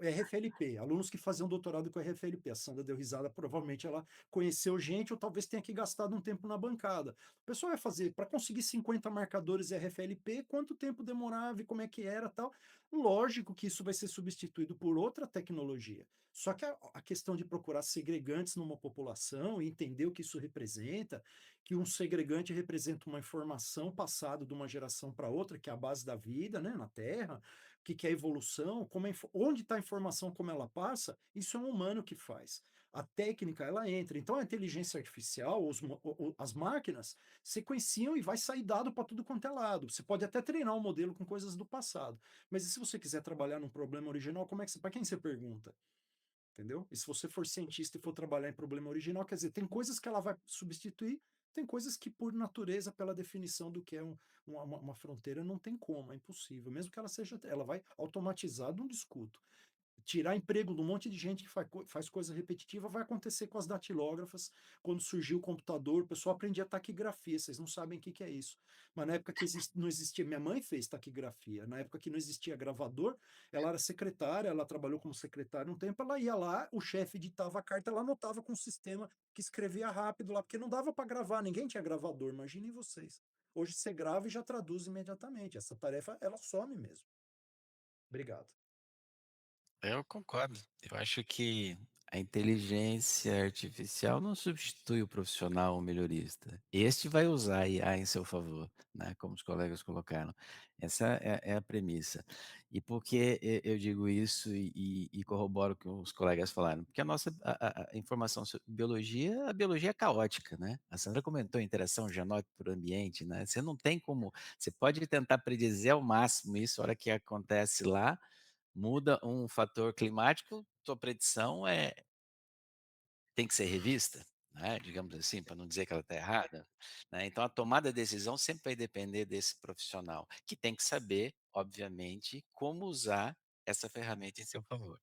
RFLP, alunos que faziam doutorado com RFLP. A Sandra deu risada, provavelmente ela conheceu gente, ou talvez tenha que gastado um tempo na bancada. O pessoal vai fazer, para conseguir 50 marcadores RFLP, quanto tempo demorava e como é que era tal. Lógico que isso vai ser substituído por outra tecnologia. Só que a questão de procurar segregantes numa população e entender o que isso representa, que um segregante representa uma informação passada de uma geração para outra, que é a base da vida, né, na Terra, o que é evolução, onde está a informação, como ela passa, isso é um humano que faz. A técnica, ela entra. Então, a inteligência artificial, as máquinas, sequenciam e vai sair dado para tudo quanto é lado. Você pode até treinar um modelo com coisas do passado. Mas e se você quiser trabalhar num problema original, para quem você pergunta? Entendeu? E se você for cientista e for trabalhar em problema original, quer dizer, tem coisas que ela vai substituir, tem coisas que, por natureza, pela definição do que é uma fronteira, não tem como, é impossível. Mesmo que ela vai automatizar, não discuto. tirar emprego de um monte de gente que faz coisa repetitiva, vai acontecer com as datilógrafas. Quando surgiu o computador, o pessoal aprendia taquigrafia, vocês não sabem o que é isso. Mas na época que não existia, minha mãe fez taquigrafia, na época que não existia gravador, ela era secretária, ela trabalhou como secretária um tempo, ela ia lá, o chefe editava a carta, ela anotava com um sistema que escrevia rápido lá, porque não dava para gravar, ninguém tinha gravador, imaginem vocês. Hoje você grava e já traduz imediatamente. Essa tarefa, ela some mesmo. Obrigado. Eu concordo. Eu acho que a inteligência artificial não substitui o profissional ou melhorista. Este vai usar a IA em seu favor, né, como os colegas colocaram. Essa é a premissa. E por que eu digo isso e corroboro o que os colegas falaram? Porque a nossa a informação sobre biologia, a biologia é caótica, né? A Sandra comentou a interação genótipo por ambiente, né? Você não tem como, você pode tentar predizer ao máximo isso, a hora que acontece lá, muda um fator climático, tua predição tem que ser revista, né, digamos assim, para não dizer que ela está errada, né. Então a tomada de decisão sempre vai depender desse profissional, que tem que saber, obviamente, como usar essa ferramenta em seu favor.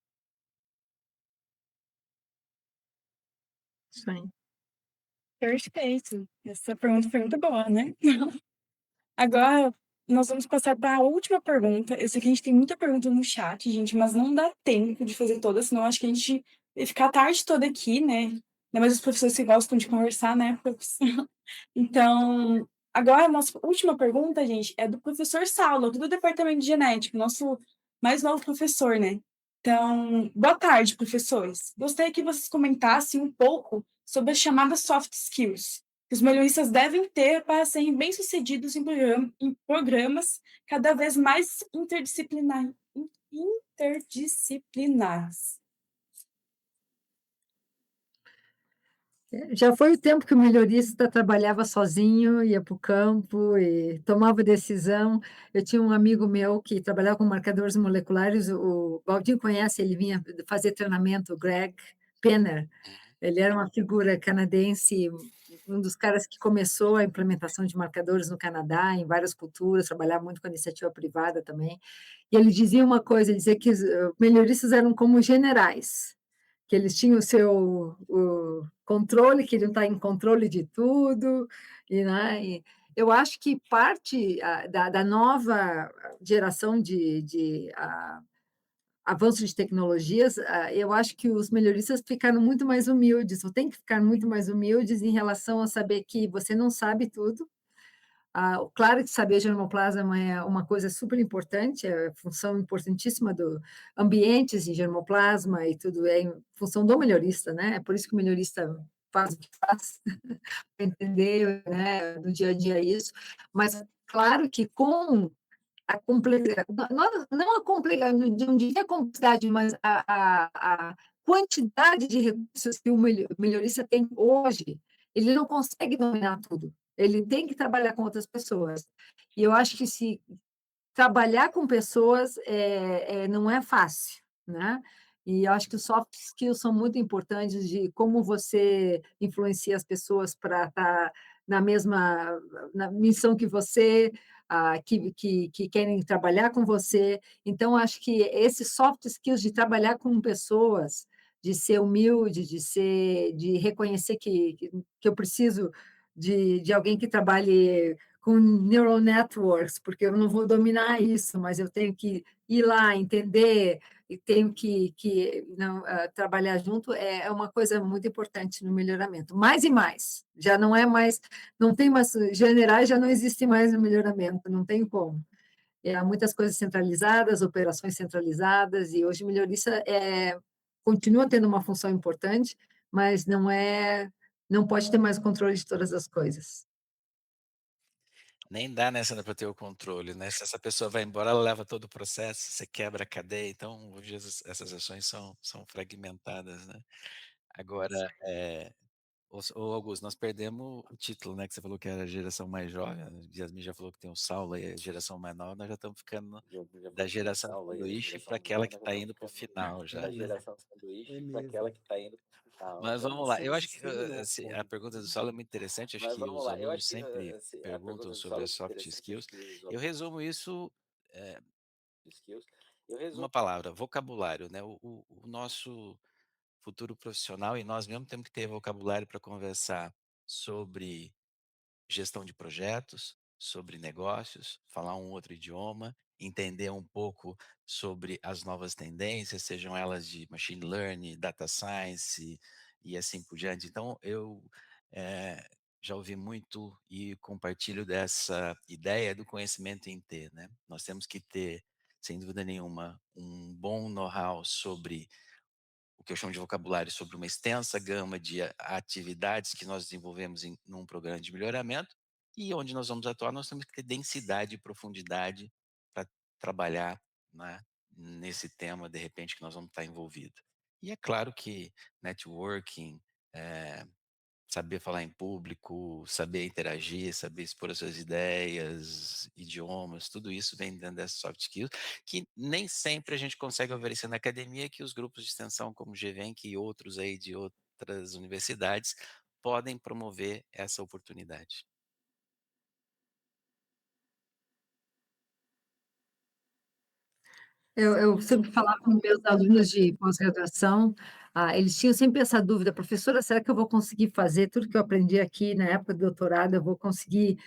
Isso aí. Perfeito. Essa pergunta foi muito boa, né? Agora, nós vamos passar para a última pergunta. Eu sei que a gente tem muita pergunta no chat, gente, mas não dá tempo de fazer todas, senão acho que a gente vai ficar a tarde toda aqui, né? Ainda mais os professores que gostam de conversar, né, professor? Então, agora a nossa última pergunta, gente, é do professor Saulo, do departamento de genética, nosso mais novo professor, né? Então, boa tarde, professores. Gostaria que vocês comentassem um pouco sobre as chamadas soft skills que os melhoristas devem ter para serem bem-sucedidos em programas cada vez mais interdisciplinares. Já foi o tempo que o melhorista trabalhava sozinho, ia para o campo e tomava decisão. Eu tinha um amigo meu que trabalhava com marcadores moleculares, o Baldinho conhece, ele vinha fazer treinamento, o Greg Penner. Ele era uma figura canadense, um dos caras que começou a implementação de marcadores no Canadá, em várias culturas, trabalhava muito com a iniciativa privada também. E ele dizia uma coisa, ele dizia que os melhoristas eram como generais, que eles tinham o controle, queriam estar em controle de tudo, né? E eu acho que parte da nova geração de avanço de tecnologias, eu acho que os melhoristas ficaram muito mais humildes, ou têm que ficar muito mais humildes em relação a saber que você não sabe tudo. Claro que saber germoplasma é uma coisa super importante, é função importantíssima do ambientes em germoplasma e tudo é em função do melhorista, né? É por isso que o melhorista faz o que faz, para entender, né, no dia a dia isso. Mas claro que com a complexidade, não a complexidade, não diria a complexidade, mas a quantidade de recursos que o melhorista tem hoje, ele não consegue dominar tudo. Ele tem que trabalhar com outras pessoas. E eu acho que se trabalhar com pessoas não é fácil, né? E eu acho que os soft skills são muito importantes de como você influencia as pessoas para estar na mesma na missão que você, que querem trabalhar com você. Então, acho que esses soft skills de trabalhar com pessoas, de ser humilde, de reconhecer que eu preciso de alguém que trabalhe com neural networks, porque eu não vou dominar isso, mas eu tenho que ir lá, entender, e tenho que não, trabalhar junto, é uma coisa muito importante no melhoramento. Mais e mais, já não é mais, não tem mais, generais já não existe mais no melhoramento, não tem como. Há muitas coisas centralizadas, operações centralizadas, e hoje melhorista continua tendo uma função importante, mas não pode ter mais controle de todas as coisas. Nem dá, né, Sandra, para ter o controle, né, se essa pessoa vai embora, ela leva todo o processo, você quebra a cadeia, então hoje essas ações são fragmentadas, né. Agora, ô Augusto, nós perdemos o título, né, que você falou que era a geração mais jovem, a Yasmin já falou que tem o Saulo aí, a geração mais nova, nós já estamos ficando da geração sanduíche para aquela que está indo para o final já, né. É mesmo. Mas vamos lá, eu acho que, a pergunta do Saulo é muito interessante, acho que os alunos sempre perguntam sobre as soft skills. Eu resumo isso, eh Eu resumo uma palavra, vocabulário, né, o nosso futuro profissional e nós mesmos temos que ter vocabulário para conversar sobre gestão de projetos, sobre negócios, falar um outro idioma, entender um pouco sobre as novas tendências, sejam elas de machine learning, data science e assim por diante. Então, eu já ouvi muito e compartilho dessa ideia do conhecimento em T, né? Nós temos que ter, sem dúvida nenhuma, um bom know-how sobre o que eu chamo de vocabulário, sobre uma extensa gama de atividades que nós desenvolvemos num programa de melhoramento, e onde nós vamos atuar, nós temos que ter densidade e profundidade para trabalhar, né, nesse tema, de repente, que nós vamos estar envolvido. E é claro que networking, eh, saber falar em público, saber interagir, saber expor as suas ideias, idiomas, tudo isso vem dentro dessas soft skills, que nem sempre a gente consegue oferecer na academia, que os grupos de extensão como o GVENC e outros aí de outras universidades podem promover essa oportunidade. Eu sempre falava com meus alunos de pós-graduação, eles tinham sempre essa dúvida: "Professora, será que eu vou conseguir fazer tudo que eu aprendi aqui na época do doutorado? Eu vou conseguir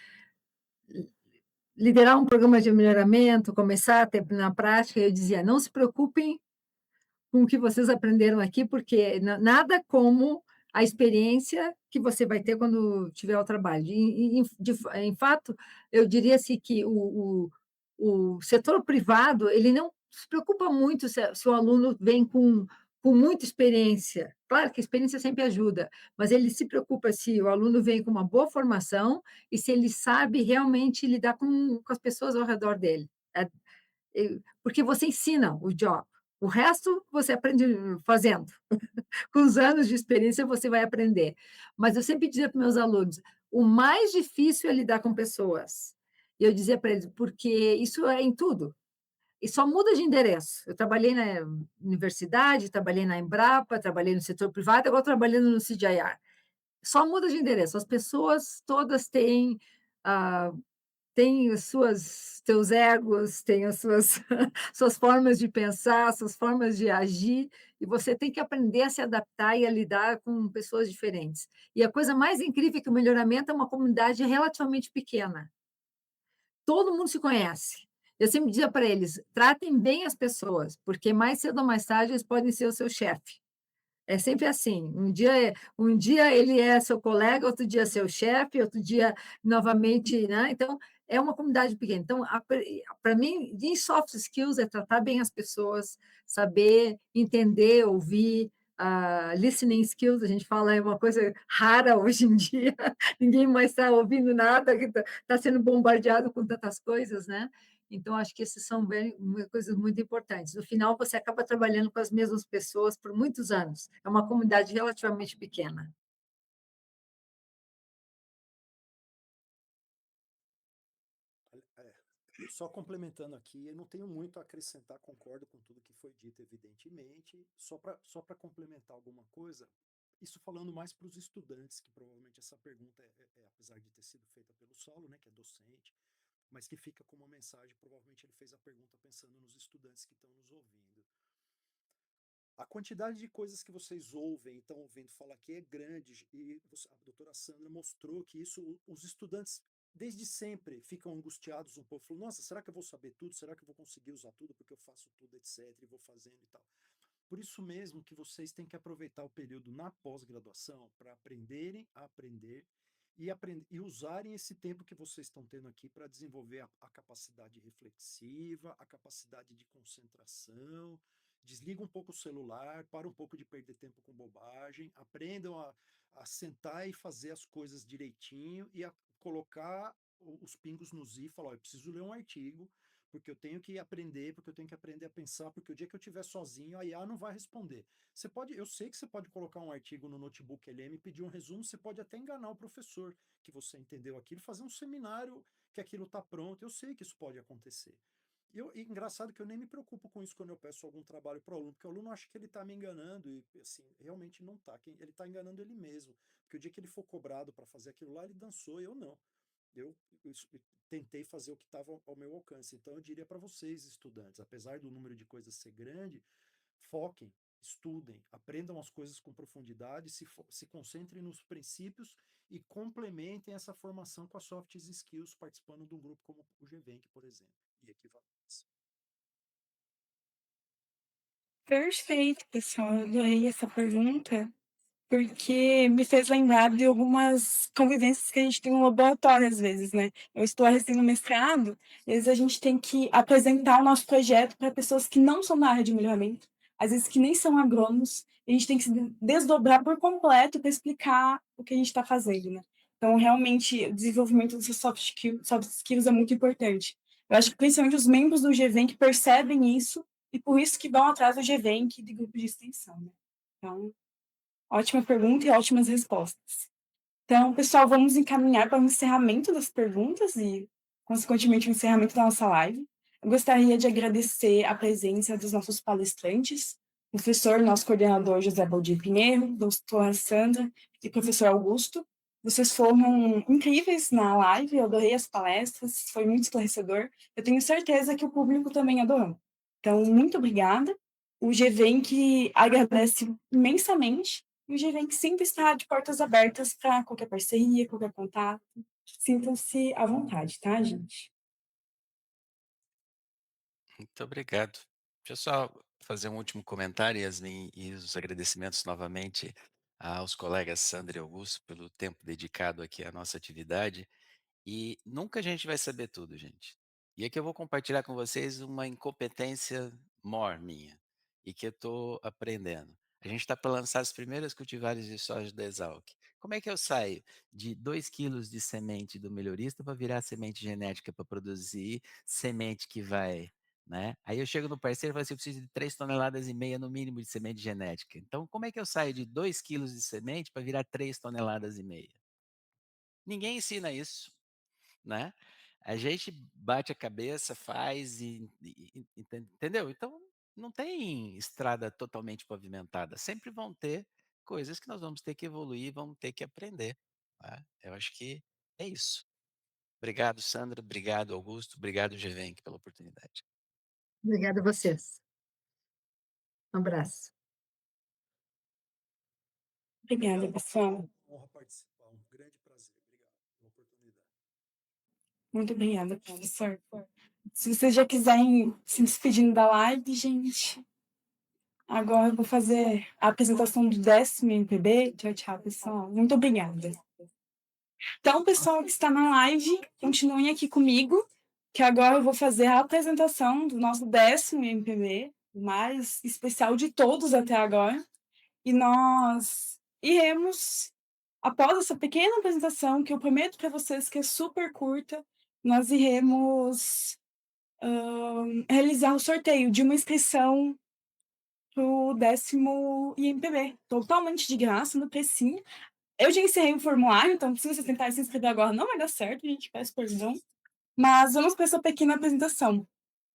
liderar um programa de melhoramento, começar a ter na prática?" Eu dizia: "Não se preocupem com o que vocês aprenderam aqui, porque nada como a experiência que você vai ter quando tiver o trabalho." Em fato, eu diria assim que o setor privado, ele não se preocupa muito se o aluno vem com muita experiência. Claro que a experiência sempre ajuda, mas ele se preocupa se o aluno vem com uma boa formação e se ele sabe realmente lidar com as pessoas ao redor dele. É, porque você ensina o job, o resto você aprende fazendo. Com os anos de experiência você vai aprender. Mas eu sempre dizia para meus alunos: o mais difícil é lidar com pessoas. E eu dizia para eles: porque isso é em tudo. E só muda de endereço. Eu trabalhei na universidade, trabalhei na Embrapa, trabalhei no setor privado, agora trabalhando no CGIAR. Só muda de endereço. As pessoas todas têm ah, tem as suas teus egos, tem as suas suas formas de pensar, suas formas de agir, e você tem que aprender a se adaptar e a lidar com pessoas diferentes. E a coisa mais incrível é que o melhoramento é uma comunidade relativamente pequena. Todo mundo se conhece. Eu sempre dizia para eles: "Tratem bem as pessoas, porque mais cedo ou mais tarde eles podem ser o seu chefe." É sempre assim, um dia ele é seu colega, outro dia seu chefe, outro dia novamente, né, então é uma comunidade pequena. Então para mim, em soft skills é tratar bem as pessoas, saber entender, ouvir, listening skills, a gente fala, é uma coisa rara hoje em dia, ninguém mais está ouvindo nada, que está sendo bombardeado com tantas coisas, né. Então, acho que esses são coisas muito importantes. No final, você acaba trabalhando com as mesmas pessoas por muitos anos. É uma comunidade relativamente pequena. É, só complementando aqui, eu não tenho muito a acrescentar, concordo com tudo que foi dito, evidentemente. Só para complementar alguma coisa, isso falando mais para os estudantes, que provavelmente essa pergunta apesar de ter sido feita pelo Saulo, né, que é docente, mas que fica como uma mensagem, provavelmente ele fez a pergunta pensando nos estudantes que estão nos ouvindo. A quantidade de coisas que vocês ouvem e estão ouvindo falar aqui é grande, e a doutora Sandra mostrou que isso, os estudantes, desde sempre, ficam angustiados um pouco, falam: nossa, será que eu vou saber tudo? Será que eu vou conseguir usar tudo porque eu faço tudo, etc, e vou fazendo e tal. Por isso mesmo que vocês têm que aproveitar o período na pós-graduação para aprenderem a aprender e usarem esse tempo que vocês estão tendo aqui para desenvolver a capacidade reflexiva, a capacidade de concentração. Desliga um pouco o celular, para um pouco de perder tempo com bobagem, aprendam a sentar e fazer as coisas direitinho e a colocar os pingos nos i e falar: eu preciso ler um artigo, porque eu tenho que aprender, porque eu tenho que aprender a pensar, porque o dia que eu estiver sozinho, a IA não vai responder. Você pode, eu sei que você pode colocar um artigo no notebook LM e pedir um resumo, você pode até enganar o professor que você entendeu aquilo, fazer um seminário que aquilo está pronto, eu sei que isso pode acontecer. E engraçado que eu nem me preocupo com isso quando eu peço algum trabalho para o aluno, porque o aluno acha que ele está me enganando e, assim, realmente não está. Ele está enganando ele mesmo, porque o dia que ele for cobrado para fazer aquilo lá, ele dançou, eu não. eu tentei fazer o que estava ao meu alcance. Então, eu diria para vocês, estudantes, apesar do número de coisas ser grande, foquem, estudem, aprendam as coisas com profundidade, se concentrem nos princípios e complementem essa formação com as soft skills, participando de um grupo como o GVENC, por exemplo, e equivalentes. Perfeito, pessoal. Eu adorei essa pergunta, porque me fez lembrar de algumas convivências que a gente tem no laboratório, às vezes, né? Eu estou recém no mestrado, e às vezes a gente tem que apresentar o nosso projeto para pessoas que não são da área de melhoramento, às vezes que nem são agrônomos, e a gente tem que se desdobrar por completo para explicar o que a gente está fazendo, né? Então, realmente, o desenvolvimento dessas soft skills é muito importante. Eu acho que principalmente os membros do GVENC percebem isso, e por isso que vão atrás do GVENC e de grupo de extensão, né? Então, ótima pergunta e ótimas respostas. Então, pessoal, vamos encaminhar para o encerramento das perguntas e, consequentemente, o encerramento da nossa live. Eu gostaria de agradecer a presença dos nossos palestrantes, professor, nosso coordenador José Baldir Pinheiro, doutora Sandra e professor Augusto. Vocês foram incríveis na live, eu adorei as palestras, foi muito esclarecedor. Eu tenho certeza que o público também adorou. Então, muito obrigada. O GVENC agradece imensamente e o GVENC sempre está de portas abertas para qualquer parceria, qualquer contato. Sintam-se à vontade, tá, gente? Muito obrigado. Deixa eu só fazer um último comentário, Yasmin, e os agradecimentos novamente aos colegas Sandra e Augusto pelo tempo dedicado aqui à nossa atividade. E nunca a gente vai saber tudo, gente. E aqui eu vou compartilhar com vocês uma incompetência maior minha e que eu estou aprendendo. A gente está para lançar as primeiras cultivares de soja da Exalc. Como é que eu saio de 2 quilos de semente do melhorista para virar semente genética para produzir semente que vai, né? Aí eu chego no parceiro e falo assim, eu preciso de 3,5 toneladas no mínimo de semente genética. Então, como é que eu saio de 2 quilos de semente para virar 3,5 toneladas? Ninguém ensina isso, né? A gente bate a cabeça, faz entendeu? Então, não tem estrada totalmente pavimentada, sempre vão ter coisas que nós vamos ter que evoluir, vamos ter que aprender, né? Eu acho que é isso. Obrigado, Sandra, obrigado, Augusto, obrigado, Gevenk, pela oportunidade. Obrigada a vocês. Um abraço. Obrigada, pessoal. Honra participar, um grande prazer. Obrigado pela oportunidade. Muito obrigada, professor. Se vocês já quiserem se despedindo da live, gente, agora eu vou fazer a apresentação do 10º MPB. Tchau, tchau, pessoal. Muito obrigada. Então, pessoal que está na live, continuem aqui comigo, que agora eu vou fazer a apresentação do nosso 10º MPB, o mais especial de todos até agora. E nós iremos, após essa pequena apresentação, que eu prometo para vocês que é super curta, nós iremos realizar o sorteio de uma inscrição para o 10º IMPB, totalmente de graça, no precinho. Eu já encerrei o formulário, então se você tentar se inscrever agora não vai dar certo, a gente peço perdão. Mas vamos para essa pequena apresentação.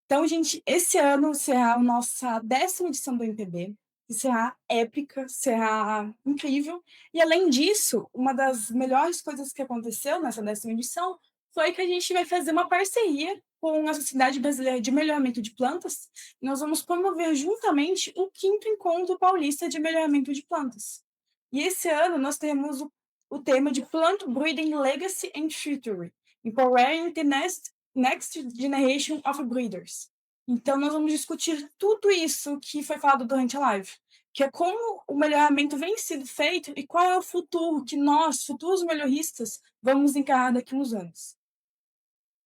Então, gente, esse ano será a nossa 10ª edição do MPB, e será épica, será incrível. E, além disso, uma das melhores coisas que aconteceu nessa 10ª edição foi que a gente vai fazer uma parceria com a Sociedade Brasileira de Melhoramento de Plantas, e nós vamos promover juntamente o 5º Encontro Paulista de Melhoramento de Plantas. E esse ano nós temos o tema de Plant Breeding Legacy and Future, Empowering the Next Generation of Breeders. Então, nós vamos discutir tudo isso que foi falado durante a live, que é como o melhoramento vem sendo feito e qual é o futuro que nós, futuros melhoristas, vamos encarar daqui a uns anos.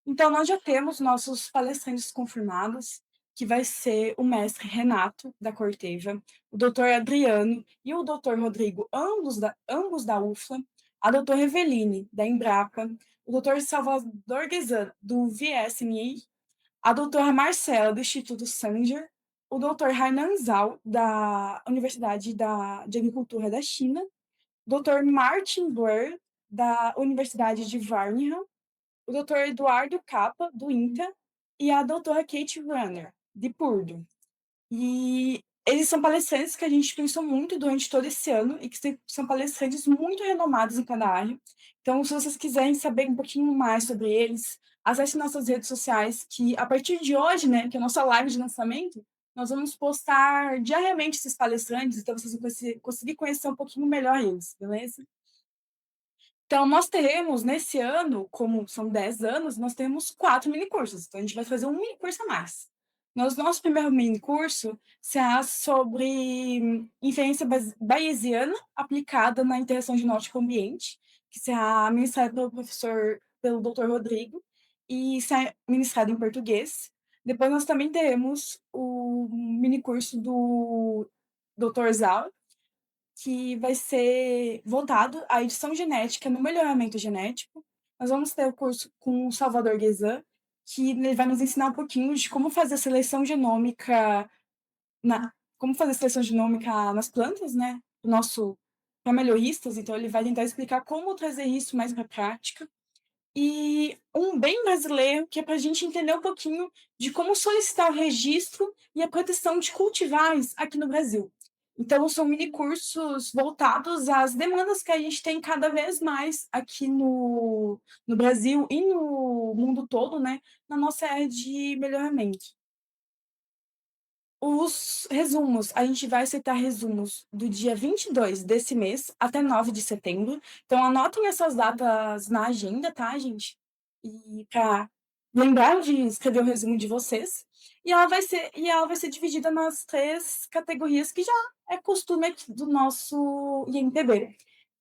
Então, nós já temos nossos palestrantes confirmados, que vai ser o mestre Renato, da Corteva, o doutor Adriano e o doutor Rodrigo, ambos da UFLA, a doutora Eveline, da Embrapa, o doutor Salvador Guezan, do VSMI, a doutora Marcela, do Instituto Sanger, o doutor Hainan Zhao, da Universidade de Agricultura da China, o doutor Martin Blair, da Universidade de Varnham, o doutor Eduardo Capa, do INTA, e a doutora Kate Runner, de Purdue. E Eles são palestrantes que a gente pensou muito durante todo esse ano e que são palestrantes muito renomados em cada área. Então, se vocês quiserem saber um pouquinho mais sobre eles, acesse nossas redes sociais, que a partir de hoje, né, que é a nossa live de lançamento, nós vamos postar diariamente esses palestrantes, então vocês vão conseguir conhecer um pouquinho melhor eles, beleza? Então, nós teremos, nesse ano, como são 10 anos, nós temos 4 minicursos. Então, a gente vai fazer um minicurso a mais. Nosso primeiro minicurso será sobre inferência bayesiana aplicada na interação genótica ambiente, que será ministrado pelo Dr. Rodrigo, e será ministrado em português. Depois, nós também teremos o minicurso do Dr. Zal, que vai ser voltado à edição genética no melhoramento genético. Nós vamos ter o curso com o Salvador Guezan, que ele vai nos ensinar um pouquinho de como fazer seleção genômica nas plantas, né? Para melhoristas, então ele vai tentar explicar como trazer isso mais para a prática. E um bem brasileiro, que é para a gente entender um pouquinho de como solicitar o registro e a proteção de cultivares aqui no Brasil. Então, são minicursos voltados às demandas que a gente tem cada vez mais aqui no Brasil e no mundo todo, né, na nossa área de melhoramento. Os resumos, a gente vai aceitar resumos do dia 22 desse mês até 9 de setembro. Então, anotem essas datas na agenda, tá, gente? E para lembrar de escrever o resumo de vocês. E ela vai ser dividida nas 3 categorias que já é costume aqui do nosso IMPB,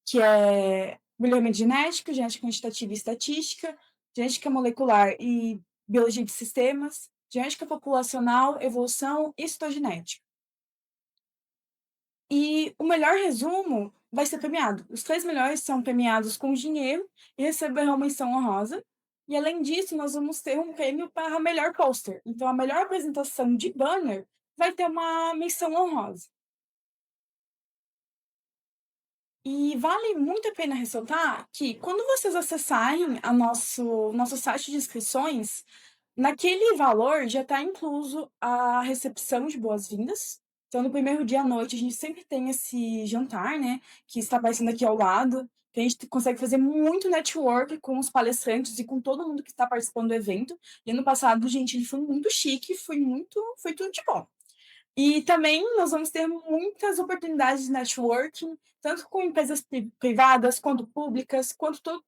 que é melhoramento genético, genética quantitativa e estatística, genética molecular e biologia de sistemas, genética populacional, evolução e citogenética. E o melhor resumo vai ser premiado. Os 3 melhores são premiados com dinheiro e receberão uma menção honrosa. E, além disso, nós vamos ter um prêmio para melhor pôster. Então, a melhor apresentação de banner vai ter uma menção honrosa. E vale muito a pena ressaltar que, quando vocês acessarem nosso site de inscrições, naquele valor já está incluso a recepção de boas-vindas. Então, no primeiro dia à noite, a gente sempre tem esse jantar, né, que está aparecendo aqui ao lado, que a gente consegue fazer muito network com os palestrantes e com todo mundo que está participando do evento. E ano passado, gente, ele foi muito chique, foi tudo de bom. E também nós vamos ter muitas oportunidades de networking, tanto com empresas privadas, quanto públicas, quanto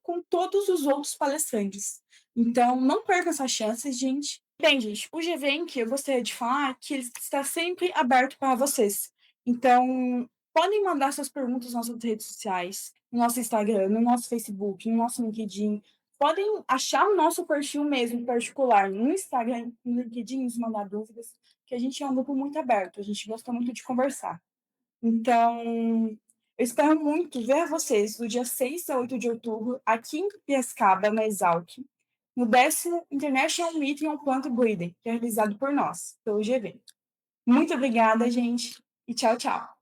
com todos os outros palestrantes. Então, não percam essas chances, gente. Bem, gente, o GVenc, eu gostaria de falar que ele está sempre aberto para vocês. Então, podem mandar suas perguntas nas nossas redes sociais, no nosso Instagram, no nosso Facebook, no nosso LinkedIn. Podem achar o nosso perfil mesmo particular no Instagram, no LinkedIn, nos mandar dúvidas, que a gente é um grupo muito aberto, a gente gosta muito de conversar. Então, eu espero muito ver vocês do dia 6 a 8 de outubro, aqui em Piracicaba, na Exalc, no 10º International Meeting on Plant Breeding, que é realizado por nós, pelo GV. Muito obrigada, gente, e tchau, tchau.